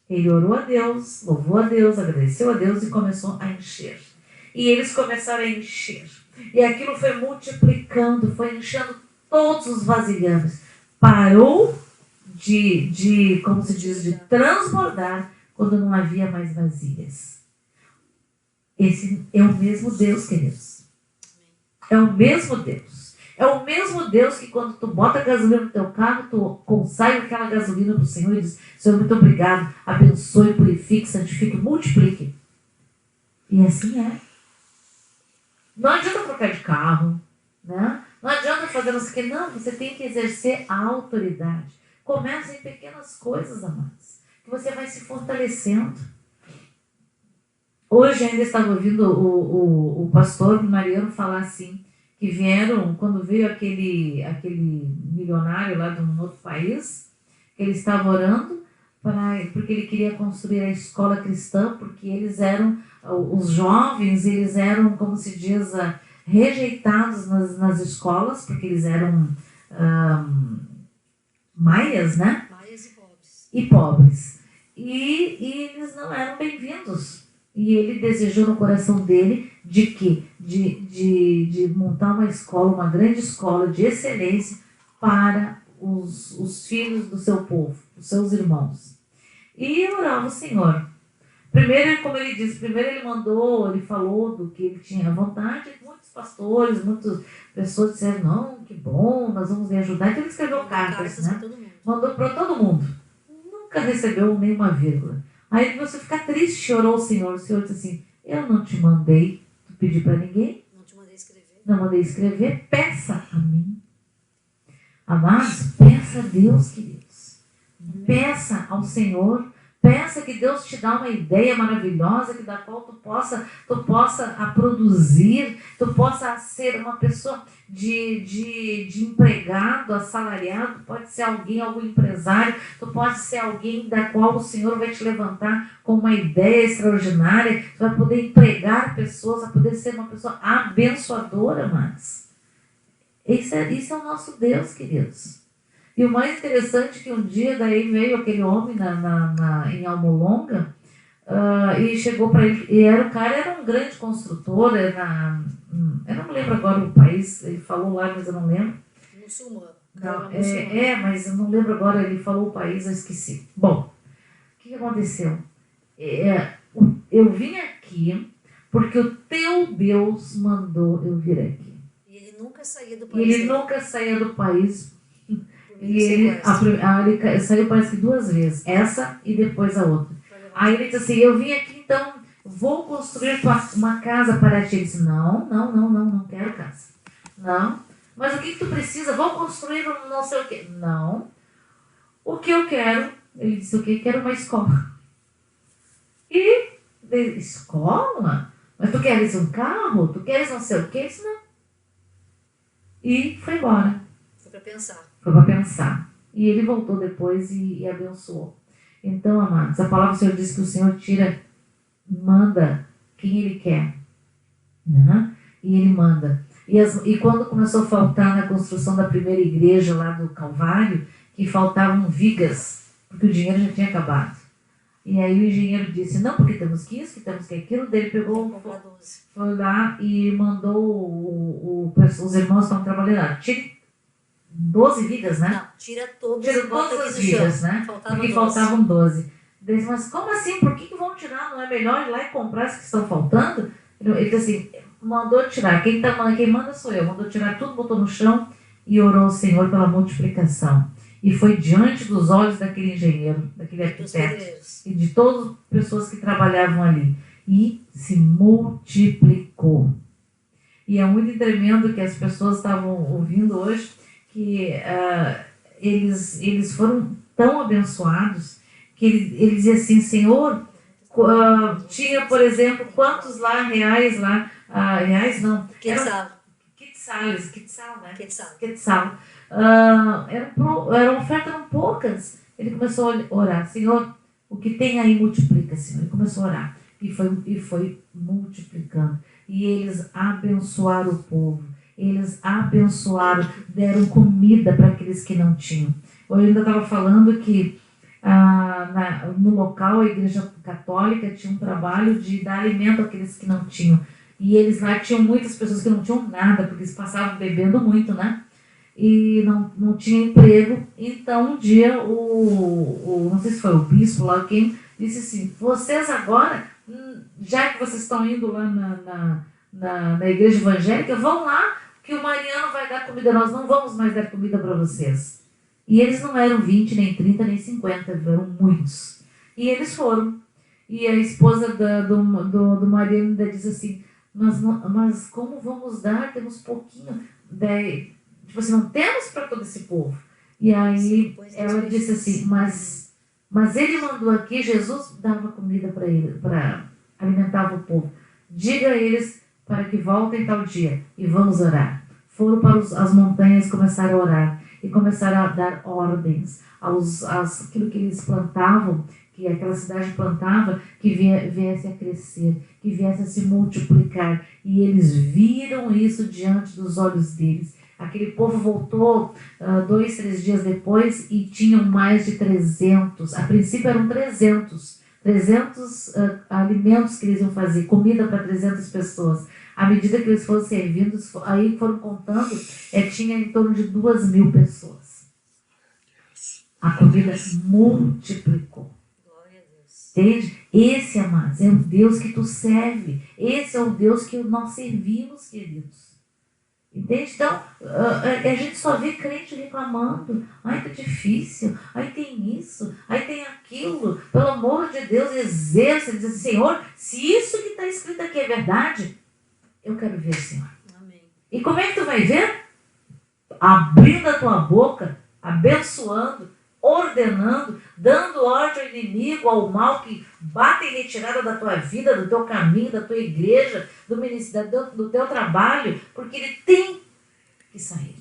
Ele orou a Deus, louvou a Deus, agradeceu a Deus e começou a encher. E eles começaram a encher. E aquilo foi multiplicando, foi enchendo todos os vasilhames. Parou como se diz, de transbordar quando não havia mais vasilhas. Esse é o mesmo Deus, queridos. É o mesmo Deus. É o mesmo Deus que quando tu bota gasolina no teu carro, tu consagra aquela gasolina para o Senhor e diz: Senhor, muito obrigado, abençoe, purifique, santifique, multiplique. E assim é. Não adianta trocar de carro, né? Não adianta fazer não sei o que. Não, você tem que exercer a autoridade. Começa em pequenas coisas, amados, que você vai se fortalecendo. Hoje ainda estava ouvindo o pastor Mariano falar assim, que vieram, quando veio aquele milionário lá de um outro país, que ele estava orando, porque ele queria construir a escola cristã, porque eles eram, os jovens, eles eram, como se diz, rejeitados nas escolas, porque eles eram maias, né? Maias e pobres. E pobres. E eles não eram bem-vindos. E ele desejou no coração dele de quê? De montar uma escola, uma grande escola de excelência para os filhos do seu povo, os seus irmãos. E orava o Senhor. Primeiro, como ele disse, ele falou do que ele tinha vontade. Muitos pastores, muitas pessoas disseram: não, que bom, nós vamos lhe ajudar. Então ele escreveu cartas, né? Mandou para todo mundo. Nunca recebeu nenhuma vírgula. Aí você fica triste, orou o Senhor disse assim: eu não te mandei tu pedir para ninguém. Não te mandei escrever. Não mandei escrever, peça a mim. Amados, peça a Deus, queridos. Peça ao Senhor. Peça que Deus te dá uma ideia maravilhosa, que da qual tu possa produzir, tu possa ser uma pessoa de empregado, assalariado, pode ser algum empresário, tu pode ser alguém da qual o Senhor vai te levantar com uma ideia extraordinária, tu vai poder empregar pessoas, vai poder ser uma pessoa abençoadora, mas isso é o nosso Deus, queridos. E o mais interessante é que um dia daí veio aquele homem em Almolonga e chegou para ele, e o cara era um grande construtor, eu não me lembro agora o país, ele falou lá, mas eu não lembro. Muçulmano. Não, mas eu não lembro agora, ele falou o país, eu esqueci. Bom, o que aconteceu? Eu vim aqui porque o teu Deus mandou eu vir aqui. E ele nunca saía do país. E ele saiu parece que 2 vezes, essa e depois a outra. Aí ele disse assim: eu vim aqui, então vou construir uma casa para ti. Ele disse: não quero casa. Não, mas o que tu precisa? Vou construir um não sei o quê. Não, o que eu quero? Ele disse: o quê? Quero uma escola. E, escola? Mas tu queres um carro? Tu queres não sei o quê? Ele disse: não. E foi embora. Foi para pensar. Foi para pensar. E ele voltou depois e abençoou. Então, amados, a palavra do Senhor diz que o Senhor manda quem Ele quer. Né? E Ele manda. E quando começou a faltar na construção da primeira igreja lá do Calvário, que faltavam vigas, porque o dinheiro já tinha acabado. E aí o engenheiro disse: não, porque temos que isso, que temos que aquilo. Daí ele foi lá e mandou os irmãos que estão trabalhando lá: tire 12 vidas, né? Não, tira todas as vidas, né? Porque faltavam 12. Mas como assim? Por que vão tirar? Não é melhor ir lá e comprar as que estão faltando? Ele disse assim: mandou tirar. Quem manda sou eu. Mandou tirar tudo, botou no chão e orou ao Senhor pela multiplicação. E foi diante dos olhos daquele engenheiro, daquele arquiteto e de todas as pessoas que trabalhavam ali. E se multiplicou. E é muito tremendo que as pessoas estavam ouvindo hoje, que eles foram tão abençoados que ele dizia assim: Senhor, tinha, por exemplo, quantos lá reais lá, reais não, Quetzal, né? Quetzal. Era oferta, eram poucas. Ele começou a orar: Senhor, o que tem aí multiplica, Senhor. Ele começou a orar e foi multiplicando. E eles abençoaram o povo. Eles abençoaram, deram comida para aqueles que não tinham. Eu ainda estava falando que no local a igreja católica tinha um trabalho de dar alimento àqueles que não tinham. E eles lá tinham muitas pessoas que não tinham nada, porque eles passavam bebendo muito, né? e não tinha emprego. Então um dia não sei se foi o bispo lá quem disse assim: vocês agora, já que vocês estão indo lá na igreja evangélica, vão lá que o Mariano vai dar comida, nós não vamos mais dar comida para vocês. E eles não eram 20, nem 30, nem 50, eram muitos. E eles foram. E a esposa do Mariano ainda diz assim: mas como vamos dar? Temos pouquinho. Daí, tipo assim, não temos para todo esse povo. E aí ela disse assim: mas ele mandou aqui, Jesus dava comida para ele, alimentava o povo. Diga a eles para que voltem tal dia e vamos orar. Foram para as montanhas e começaram a orar. E começaram a dar ordens aquilo que eles plantavam, que aquela cidade plantava, que viesse a crescer, que viesse a se multiplicar. E eles viram isso diante dos olhos deles. Aquele povo voltou 2, 3 dias depois e tinham mais de 300. A princípio eram 300 alimentos que eles iam fazer, comida para 300 pessoas. À medida que eles foram servindo, aí foram contando, tinha em torno de 2.000 pessoas. A comida multiplicou. Entende? Esse, amados, é o Deus que tu serve. Esse é o Deus que nós servimos, queridos. Entende? Então, a gente só vê crente reclamando. Ai, tá difícil. Ai, tem isso. Ai, tem aquilo. Pelo amor de Deus, exerça. Diz assim: Senhor, se isso que está escrito aqui é verdade, eu quero ver, Senhor. Amém. E como é que tu vai ver? Abrindo a tua boca, abençoando, ordenando, dando ordem ao inimigo, ao mal que bate em retirada da tua vida, do teu caminho, da tua igreja, do ministério, do teu trabalho, porque ele tem que sair.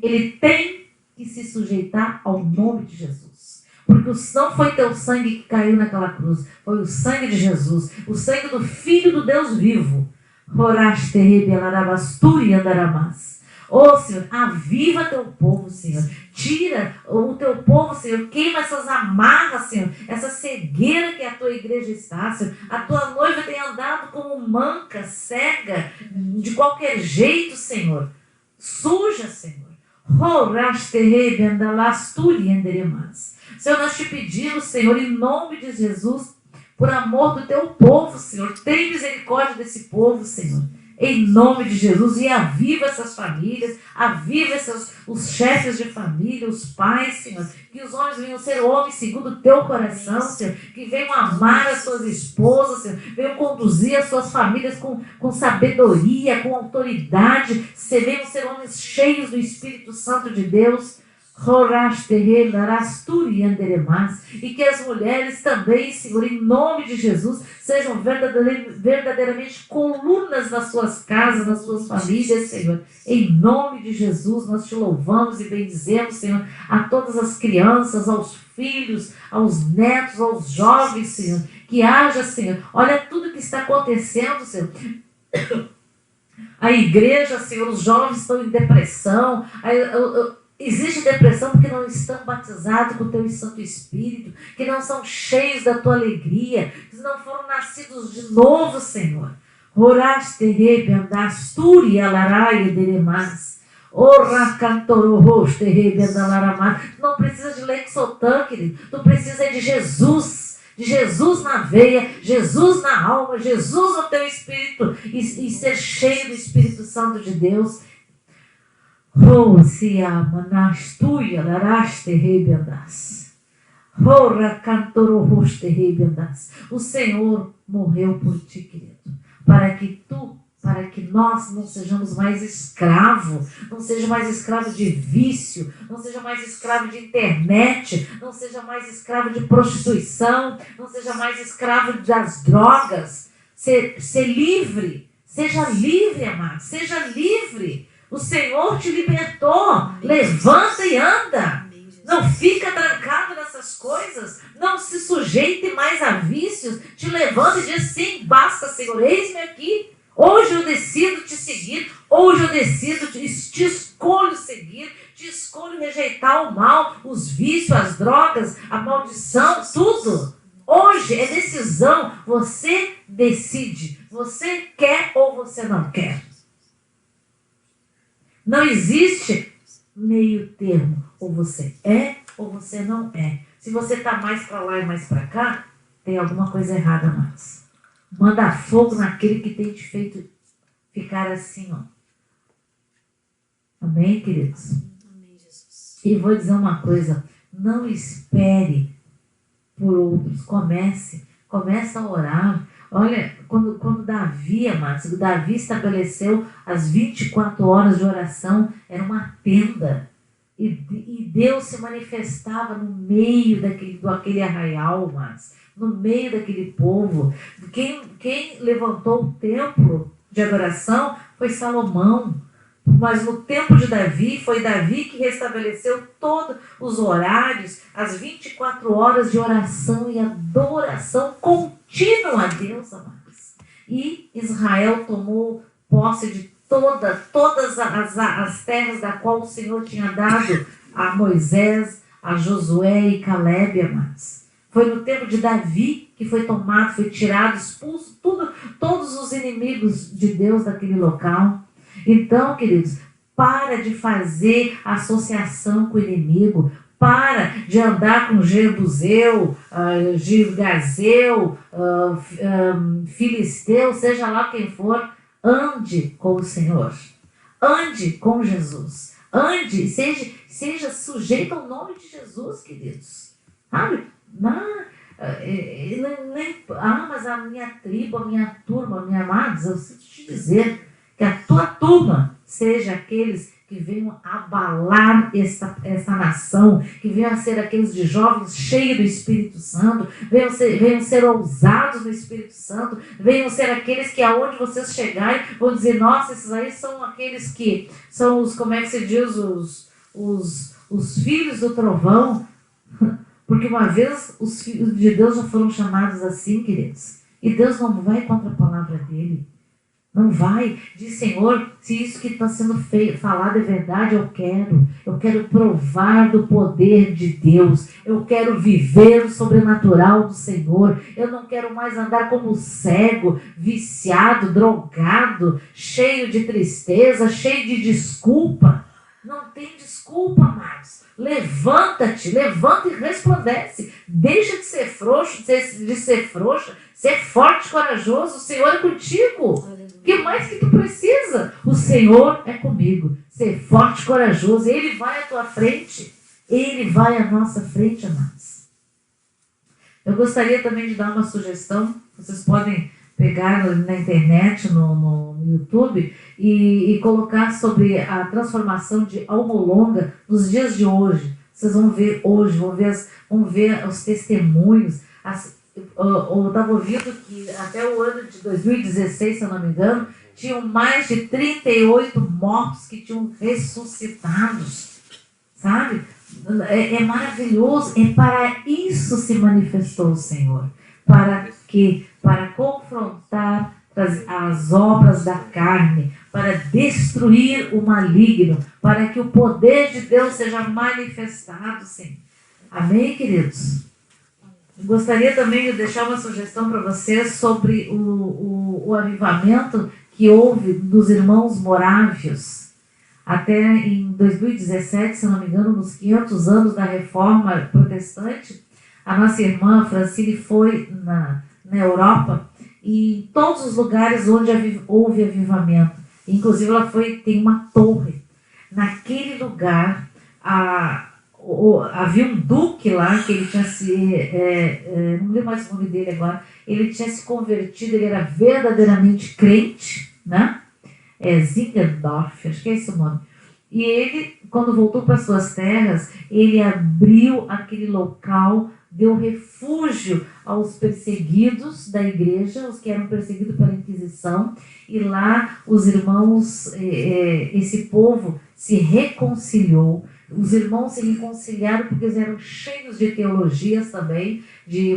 Ele tem que se sujeitar ao nome de Jesus. Porque não foi teu sangue que caiu naquela cruz, foi o sangue de Jesus, o sangue do Filho do Deus vivo. Oh, Senhor, aviva teu povo, Senhor. Tira o teu povo, Senhor. Queima essas amarras, Senhor. Essa cegueira que a tua igreja está, Senhor. A tua noiva tem andado como manca, cega, de qualquer jeito, Senhor. Suja, Senhor. Senhor, nós te pedimos, Senhor, em nome de Jesus, por amor do teu povo, Senhor. Tem misericórdia desse povo, Senhor. Em nome de Jesus. E aviva essas famílias. Aviva os chefes de família, os pais, Senhor. Que os homens venham ser homens segundo o teu coração, Senhor. Que venham amar as suas esposas, Senhor. Venham conduzir as suas famílias com sabedoria, com autoridade. Venham ser homens cheios do Espírito Santo de Deus. E que as mulheres também, Senhor, em nome de Jesus, sejam verdadeiramente colunas nas suas casas, nas suas famílias, Senhor. Em nome de Jesus, nós te louvamos e bendizemos, Senhor, a todas as crianças, aos filhos, aos netos, aos jovens, Senhor. Que haja, Senhor, olha tudo que está acontecendo, Senhor. A igreja, Senhor, os jovens estão em depressão. Existe depressão porque não estão batizados com o teu Santo Espírito, que não são cheios da tua alegria, que não foram nascidos de novo, Senhor. Não precisa de Lexotan, querido. Tu precisa de Jesus. De Jesus na veia, Jesus na alma, Jesus no teu Espírito. E ser cheio do Espírito Santo de Deus. O Senhor morreu por ti, querido, para que nós não sejamos mais escravos, não seja mais escravo de vício, não seja mais escravo de internet, não seja mais escravo de prostituição, não seja mais escravo das drogas. Ser livre, seja livre, amado, seja livre. O Senhor te libertou. Amém. Levanta e anda. Amém, não fica trancado nessas coisas. Não se sujeite mais a vícios. Te levanta e diz: sim, basta, Senhor, eis-me aqui. Hoje eu decido te seguir. Hoje eu decido, te escolho seguir. Te escolho rejeitar o mal, os vícios, as drogas, a maldição, tudo. Hoje é decisão. Você decide. Você quer ou você não quer. Não existe meio termo. Ou você é ou você não é. Se você está mais para lá e mais para cá, tem alguma coisa errada mais. Manda fogo naquele que tem te feito ficar assim, ó. Amém, queridos? Amém, Jesus. E vou dizer uma coisa. Não espere por outros. Começa a orar. Olha, quando Davi, amados, Davi estabeleceu as 24 horas de oração, era uma tenda. E Deus se manifestava no meio daquele arraial, amados, no meio daquele povo. Quem levantou o templo de adoração foi Salomão. Mas no tempo de Davi, foi Davi que restabeleceu todos os horários, as 24 horas de oração e adoração contínua a Deus, amados. E Israel tomou posse de todas as terras da qual o Senhor tinha dado a Moisés, a Josué e Calebe, amados. Foi no tempo de Davi que foi tomado, foi tirado, expulso todos os inimigos de Deus daquele local. Então, queridos, para de fazer associação com o inimigo, para de andar com Jebuseu, Girgazeu, Filisteu, seja lá quem for, ande com o Senhor, ande com Jesus, ande, seja sujeito ao nome de Jesus, queridos, sabe? Mas a minha tribo, a minha turma, meus amados, eu preciso te dizer que a tua turma seja aqueles que venham abalar essa nação, que venham a ser aqueles de jovens cheios do Espírito Santo, venham ser ousados no Espírito Santo, venham ser aqueles que aonde vocês chegarem vão dizer, nossa, esses aí são aqueles que são os, como é que se diz, os filhos do trovão, porque uma vez os filhos de Deus já foram chamados assim, queridos, e Deus não vai contra a palavra dele. Não vai. Diz, Senhor, se isso que está sendo falado é verdade, eu quero provar do poder de Deus, eu quero viver o sobrenatural do Senhor, eu não quero mais andar como cego, viciado, drogado, cheio de tristeza, cheio de desculpa. Não tem desculpa mais. Levanta-te, levanta e resplandece. Deixa de ser frouxo, ser forte e corajoso. O Senhor é contigo. O que mais que tu precisa? O Senhor é comigo. Ser forte e corajoso. Ele vai à tua frente. Ele vai à nossa frente, amados. Eu gostaria também de dar uma sugestão. Vocês podem pegar na internet, no YouTube, e colocar sobre a transformação de Almolonga nos dias de hoje. Vocês vão ver hoje, vão ver os testemunhos. Eu estava ouvindo que até o ano de 2016, se eu não me engano, tinham mais de 38 mortos que tinham ressuscitados. Sabe? É maravilhoso. E para isso se manifestou o Senhor. Para confrontar as obras da carne, para destruir o maligno, para que o poder de Deus seja manifestado, sim. Amém, queridos? Gostaria também de deixar uma sugestão para vocês sobre o avivamento que houve dos irmãos morávios. Até em 2017, se não me engano, nos 500 anos da Reforma Protestante, a nossa irmã Francine foi na Europa e em todos os lugares onde houve avivamento. Inclusive, tem uma torre. Naquele lugar, havia um duque lá, que ele tinha não me lembro mais o nome dele agora, ele tinha se convertido, ele era verdadeiramente crente, né? Zingendorf, acho que é esse o nome. E ele, quando voltou para suas terras, ele abriu aquele local, deu refúgio aos perseguidos da igreja, os que eram perseguidos pela Inquisição, e lá os irmãos, esse povo se reconciliou. Os irmãos se reconciliaram porque eles eram cheios de teologias também,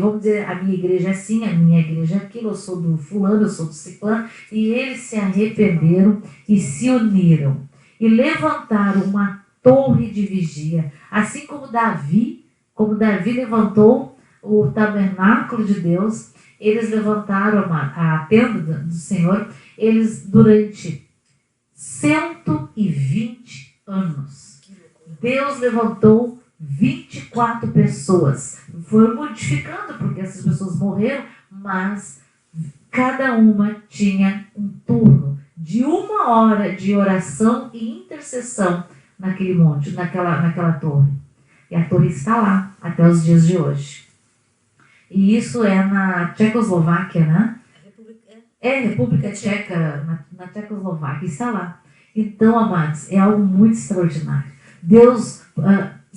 vamos dizer, a minha igreja é assim, a minha igreja é aquilo, eu sou do fulano, eu sou do ciclano, e eles se arrependeram e se uniram, e levantaram uma torre de vigia, assim como Davi levantou o tabernáculo de Deus, eles levantaram a tenda do Senhor, eles durante 120 anos. Que loucura. Deus levantou 24 pessoas. Foi modificando, porque essas pessoas morreram, mas cada uma tinha um turno de 1 hora de oração e intercessão naquele monte, naquela torre. E a torre está lá até os dias de hoje. E isso é na Tchecoslováquia, né? República Tcheca, na Tchecoslováquia, está lá. Então, amados, é algo muito extraordinário. Deus,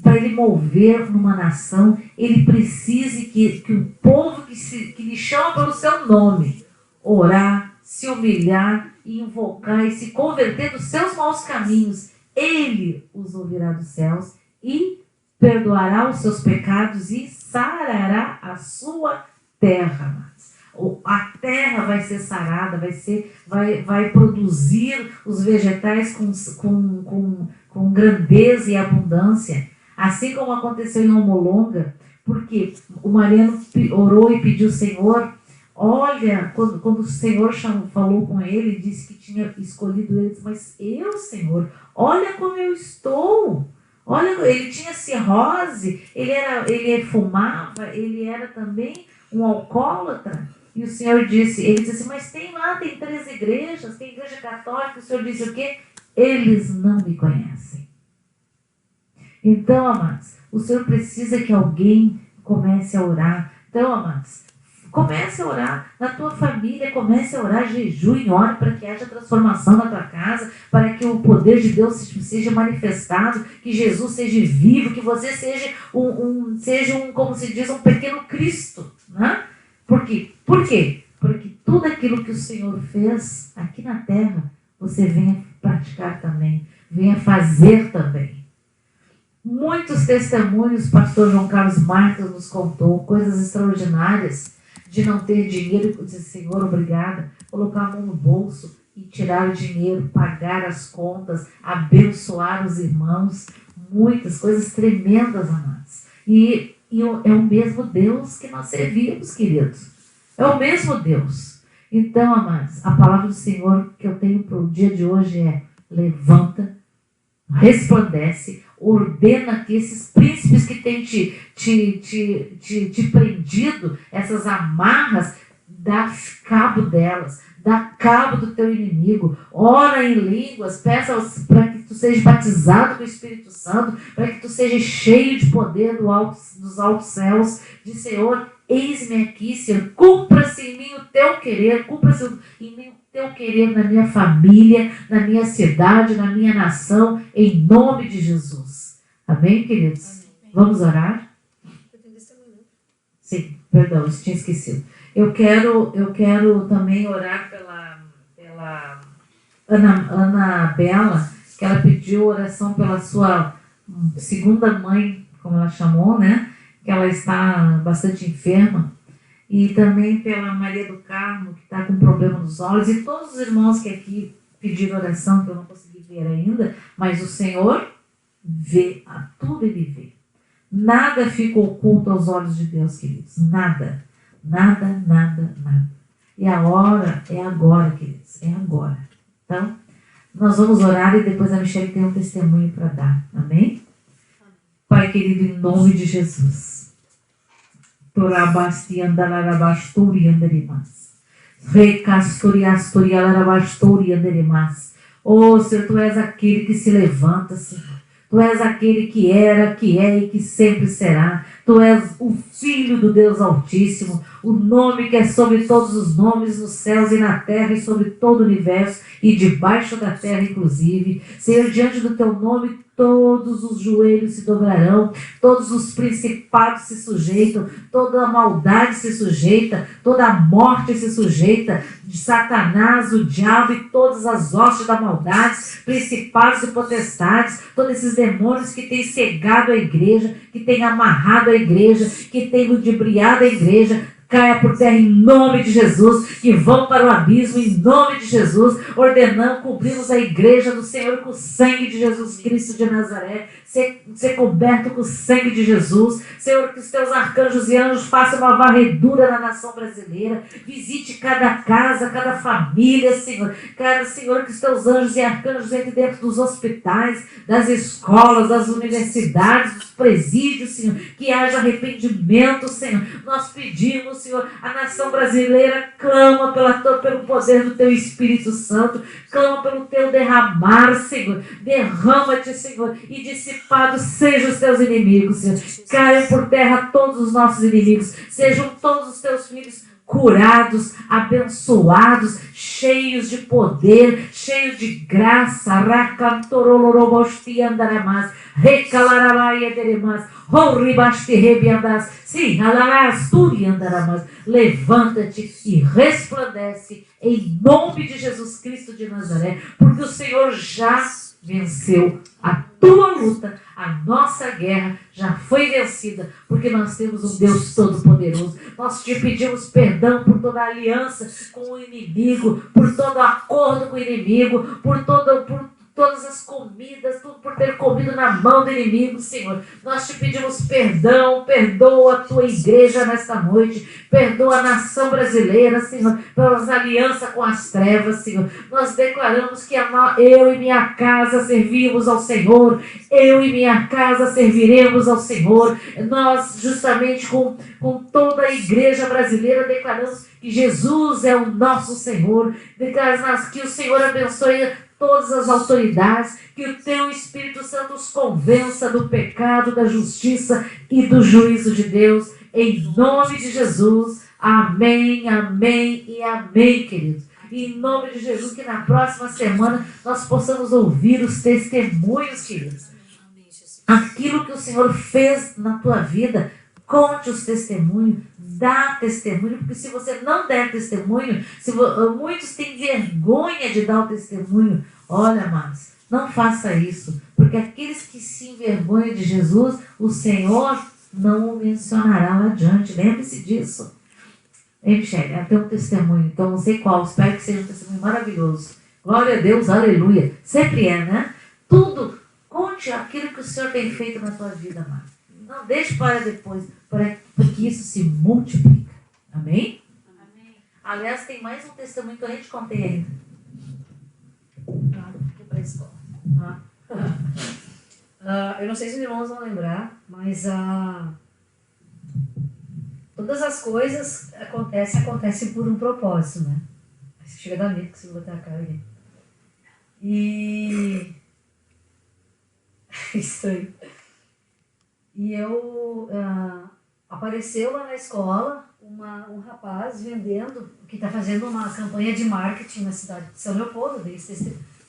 para Ele mover numa nação, Ele precisa que o povo que lhe chama pelo seu nome, orar, se humilhar, invocar e se converter dos seus maus caminhos, Ele os ouvirá dos céus e perdoará os seus pecados e sarará a sua terra, amados. A terra vai ser sarada, vai produzir os vegetais com grandeza e abundância, assim como aconteceu em Homolonga, porque o Mariano orou e pediu: Senhor, olha, quando o Senhor falou com ele, disse que tinha escolhido ele, mas eu, Senhor, olha como eu estou. Olha, ele tinha cirrose, ele fumava, ele era também um alcoólatra. E o Senhor ele disse assim, mas tem 3 igrejas, tem igreja católica. O Senhor disse o quê? Eles não me conhecem. Então, amados, o Senhor precisa que alguém comece a orar. Então, amados, comece a orar na tua família, comece a orar, jejue, ore para que haja transformação na tua casa, para que o poder de Deus seja manifestado, que Jesus seja vivo, que você seja como se diz, um pequeno Cristo, né? Por quê? Porque tudo aquilo que o Senhor fez aqui na terra, você venha praticar também, venha fazer também. Muitos testemunhos, o pastor João Carlos Marques nos contou, coisas extraordinárias, de não ter dinheiro, dizer, Senhor, obrigada, colocar a mão no bolso e tirar o dinheiro, pagar as contas, abençoar os irmãos, muitas coisas tremendas, amados. E é o mesmo Deus que nós servimos, queridos. É o mesmo Deus. Então, amados, a palavra do Senhor que eu tenho para o dia de hoje é: levanta, resplandece, ordena que esses príncipes que têm te prendido, essas amarras, dá cabo delas, dá cabo do teu inimigo, ora em línguas, peça para que tu seja batizado com o Espírito Santo, para que tu seja cheio de poder dos altos céus, de Senhor, eis-me aqui, Senhor, cumpra-se em mim o teu querer, cumpra-se em mim o teu querer na minha família, na minha cidade, na minha nação, em nome de Jesus. Amém, queridos? Amém. Vamos orar? Eu tenho testemunho. Sim, perdão, eu tinha esquecido. Eu quero também orar pela Ana Bela, que ela pediu oração pela sua segunda mãe, como ela chamou, né? Que ela está bastante enferma. E também pela Maria do Carmo, que está com problema nos olhos. E todos os irmãos que aqui pediram oração, que eu não consegui ver ainda, mas o Senhor vê, a tudo Ele vê. Nada fica oculto aos olhos de Deus, queridos. Nada. Nada, nada, nada. E a hora é agora, queridos. É agora. Então, nós vamos orar e depois a Michelle tem um testemunho para dar. Amém? Pai querido, em nome de Jesus. Torabasti andarabasturi anderimas. Recasturi asturi alarabasturi anderimas. Oh, Senhor, Tu és aquele que se levanta, Senhor. Tu és aquele que era, que é e que sempre será. Tu és o Filho do Deus Altíssimo, o nome que é sobre todos os nomes nos céus e na terra e sobre todo o universo e debaixo da terra inclusive. Senhor, diante do Teu nome todos os joelhos se dobrarão, todos os principados se sujeitam, toda a maldade se sujeita, toda a morte se sujeita, de Satanás, o diabo e todas as hostes da maldade, principados e potestades, todos esses demônios que têm cegado a igreja, que têm amarrado a igreja, que têm ludibriado a igreja, caia por terra em nome de Jesus, que vão para o abismo em nome de Jesus. Ordenamos, cobrimos a igreja do Senhor com o sangue de Jesus Cristo de Nazaré, ser coberto com o sangue de Jesus. Senhor, que os teus arcanjos e anjos façam uma varredura na nação brasileira, visite cada casa, cada família, Senhor. Senhor, que os teus anjos e arcanjos entrem dentro dos hospitais, das escolas, das universidades, dos presídios, Senhor, que haja arrependimento, Senhor. Nós pedimos, Senhor, a nação brasileira clama pelo poder do teu Espírito Santo, clama pelo teu derramar, Senhor. Derrama-te, Senhor, e dissipados sejam os teus inimigos, Senhor. Caiam por terra todos os nossos inimigos, sejam todos os teus filhos curados, abençoados, cheios de poder, cheios de graça. Levanta-te e resplandece em nome de Jesus Cristo de Nazaré, porque o Senhor já venceu a tua luta, a nossa guerra já foi vencida, porque nós temos um Deus todo-poderoso. Nós te pedimos perdão por toda aliança com o inimigo, por todo acordo com o inimigo, por todas as comidas, tudo por ter comido na mão do inimigo, Senhor. Nós te pedimos perdão, perdoa a tua igreja nesta noite, perdoa a nação brasileira, Senhor, pelas alianças com as trevas, Senhor. Nós declaramos que eu e minha casa servimos ao Senhor, eu e minha casa serviremos ao Senhor. Nós, justamente com toda a igreja brasileira, declaramos que Jesus é o nosso Senhor, declaramos que o Senhor abençoe todas as autoridades, que o teu Espírito Santo os convença do pecado, da justiça e do juízo de Deus, em nome de Jesus. Amém, amém e amém, queridos. E em nome de Jesus, que na próxima semana nós possamos ouvir os testemunhos, queridos. Aquilo que o Senhor fez na tua vida, conte os testemunhos, dá testemunho, porque se você não der testemunho, muitos têm vergonha de dar o testemunho. Olha, amados, não faça isso, porque aqueles que se envergonham de Jesus, o Senhor não o mencionará lá adiante. Lembre-se disso. Hein, Michele? Eu tenho um testemunho, então não sei qual, espero que seja um testemunho maravilhoso. Glória a Deus, aleluia. Sempre é, né? Tudo, conte aquilo que o Senhor tem feito na tua vida, amado. Não deixe para depois, porque isso se multiplica. Amém? Amém. Aliás, tem mais um testemunho que eu nem te contei ainda. Aqui para a escola. Eu não sei se os irmãos vão lembrar, mas todas as coisas acontecem por um propósito, né? Você chega da medo que você botar a cara ali. E... Estranho. E apareceu lá na escola um rapaz vendendo, que está fazendo uma campanha de marketing na cidade de São Leopoldo.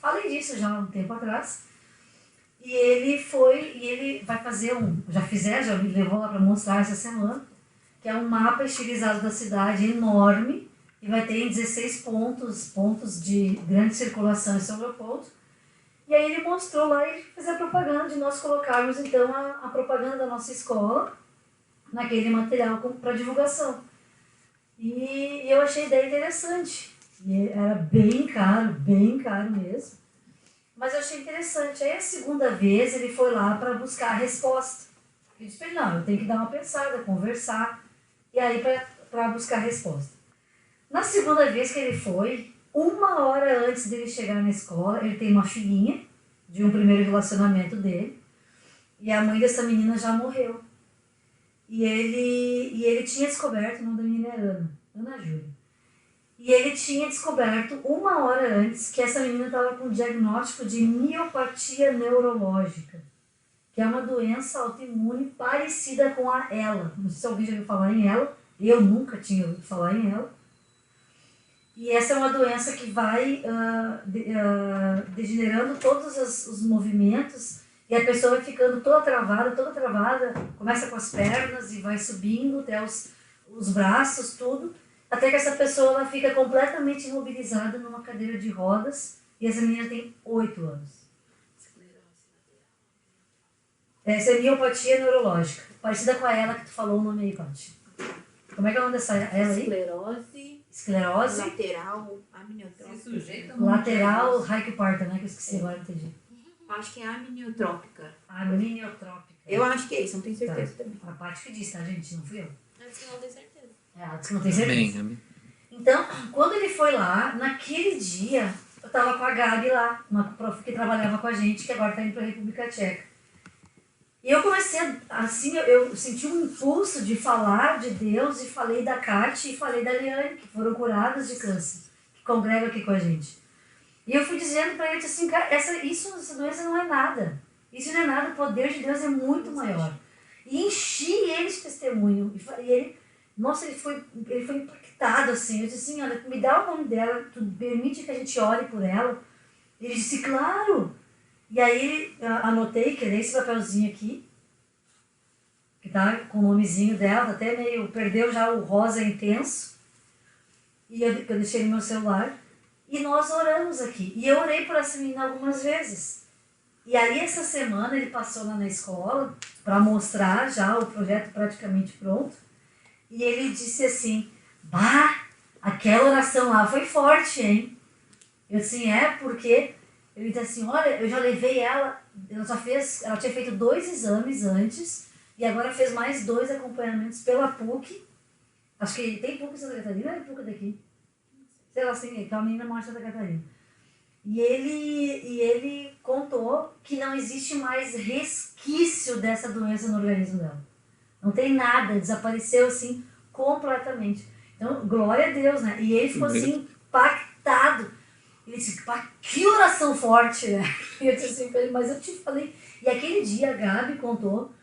Falei disso já há um tempo atrás. E ele vai fazer já me levou lá para mostrar essa semana, que é um mapa estilizado da cidade enorme, e vai ter em 16 pontos de grande circulação em São Leopoldo. E aí ele mostrou lá e fez a propaganda de nós colocarmos então a propaganda da nossa escola naquele material para divulgação. E eu achei a ideia interessante. E era bem caro mesmo. Mas eu achei interessante. Aí a segunda vez ele foi lá para buscar a resposta. Eu disse para ele, não, eu tenho que dar uma pensada, conversar. E aí para buscar a resposta. Na segunda vez que ele foi, 1 hora antes dele chegar na escola, ele tem uma filhinha de um primeiro relacionamento dele, e a mãe dessa menina já morreu. E ele tinha descoberto, o nome da menina é Ana Júlia. E ele tinha descoberto 1 hora antes que essa menina estava com um diagnóstico de miopatia neurológica, que é uma doença autoimune parecida com a ELA. Não sei se alguém já ouviu falar em ELA, eu nunca tinha ouvido falar em ELA. E essa é uma doença que vai degenerando todos os movimentos, e a pessoa vai ficando toda travada, começa com as pernas e vai subindo até os braços, tudo, até que essa pessoa ela fica completamente imobilizada numa cadeira de rodas, e essa menina tem 8 anos. Essa é miopatia neurológica, parecida com a ela que tu falou o nome aí, Paty. Como é que é o nome dessa ela aí? Esclerose. Lateral amniotrópica. Se sujeita Lateral Raicoparta, né? Que eu esqueci agora, entendi. Acho que é amniotrópica. Amniotrópica. Eu acho que é isso, não tenho certeza também. A Paty que disse, tá, gente? Não fui eu. Antes que eu não tenho certeza. Ela disse que não tem certeza. Amém. Então, quando ele foi lá, naquele dia, eu tava com a Gabi lá, uma prof que trabalhava com a gente, que agora tá indo pra República Tcheca. E eu comecei, assim, eu senti um impulso de falar de Deus, e falei da Kátia e falei da Liane, que foram curadas de câncer, que congregam aqui com a gente. E eu fui dizendo pra eles assim, cara, essa doença não é nada. Isso não é nada, o poder de Deus é muito maior. E enchi eles de testemunho. E ele, nossa, ele foi impactado, assim. Eu disse assim, olha, me dá o nome dela, tu permite que a gente ore por ela? Ele disse, claro. E aí anotei, que é esse papelzinho aqui, que tá com o nomezinho dela, tá até meio, perdeu já o rosa intenso. E eu deixei no meu celular. E nós oramos aqui. E eu orei por essa menina algumas vezes. E aí essa semana ele passou lá na escola para mostrar já o projeto praticamente pronto. E ele disse assim, bah, aquela oração lá foi forte, hein? Eu disse, porque... Ele disse assim, olha, eu já levei ela tinha feito 2 exames antes, e agora fez mais 2 acompanhamentos pela PUC. Acho que tem PUC em Santa Catarina, ou é PUC daqui? Sei lá, assim, que é uma menina maior de Santa Catarina. E ele contou que não existe mais resquício dessa doença no organismo dela. Não tem nada, desapareceu assim completamente. Então, glória a Deus, né? E ele ficou assim, impactado. Ele disse, pá, que oração forte, né? E eu disse assim pra ele, mas eu te falei. E aquele dia a Gabi contou,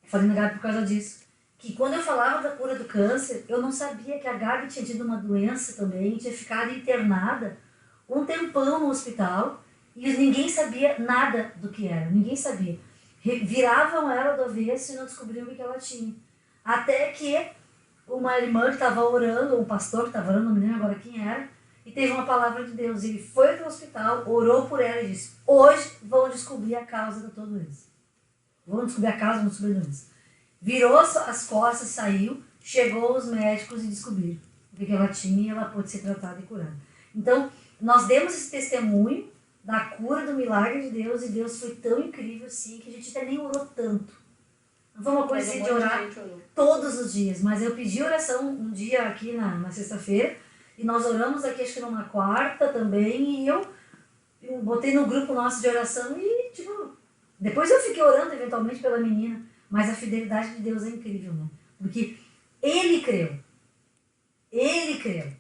falei na Gabi por causa disso, que quando eu falava da cura do câncer, eu não sabia que a Gabi tinha tido uma doença também, tinha ficado internada um tempão no hospital, e ninguém sabia nada do que era, ninguém sabia. Viravam ela do avesso e não descobriam o que ela tinha. Até que uma irmã que estava orando, um pastor que estava orando, não me lembro agora quem era, e teve uma palavra de Deus. Ele foi para o hospital, orou por ela e disse, hoje vão descobrir a causa da tua doença. Vão descobrir a causa, vão descobrir a doença. Virou as costas, saiu, chegou os médicos e descobriram o que ela tinha, e ela pôde ser tratada e curada. Então, nós demos esse testemunho da cura, do milagre de Deus, e Deus foi tão incrível assim, que a gente até nem orou tanto. Não foi uma coisa assim de orar todos os dias, mas eu pedi oração um dia aqui na sexta-feira, e nós oramos aqui, acho que numa quarta também, e eu botei no grupo nosso de oração e, depois eu fiquei orando eventualmente pela menina, mas a fidelidade de Deus é incrível, né? Porque Ele creu. Ele creu.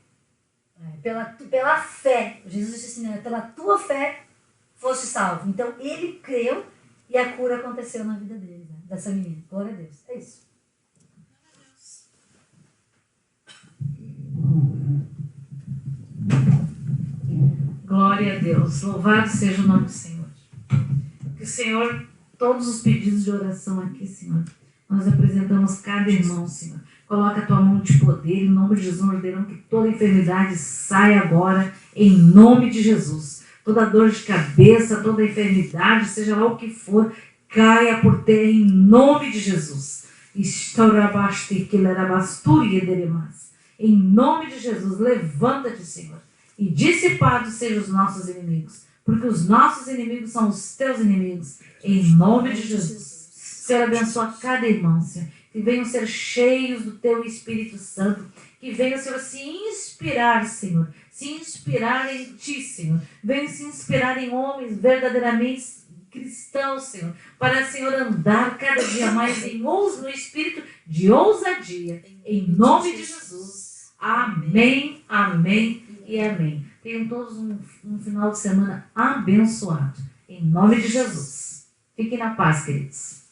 Pela fé. Jesus disse assim, né? Pela tua fé foste salvo. Então, Ele creu e a cura aconteceu na vida dele, né? Dessa menina. Glória a Deus. É isso. Glória a Deus. Louvado seja o nome do Senhor. Que o Senhor, todos os pedidos de oração aqui, Senhor, nós apresentamos cada irmão, Senhor. Coloca a tua mão de poder, em nome de Jesus, ordenando que toda enfermidade saia agora, em nome de Jesus. Toda dor de cabeça, toda enfermidade, seja lá o que for, caia por terra, em nome de Jesus. Em nome de Jesus, levanta-te, Senhor, e dissipados sejam os nossos inimigos, porque os nossos inimigos são os teus inimigos, em nome de Jesus. Senhor, abençoa cada irmão, Senhor, que venham ser cheios do teu Espírito Santo, que venham, Senhor, se inspirar, Senhor, se inspirar em ti, Senhor, venham se inspirar em homens verdadeiramente cristãos, Senhor, para, Senhor, andar cada dia mais no espírito de ousadia, em nome de Jesus. Amém, amém e amém. Tenham todos um final de semana abençoado, em nome de Jesus. Fiquem na paz, queridos.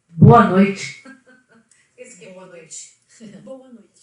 Boa noite. Boa noite. Boa noite.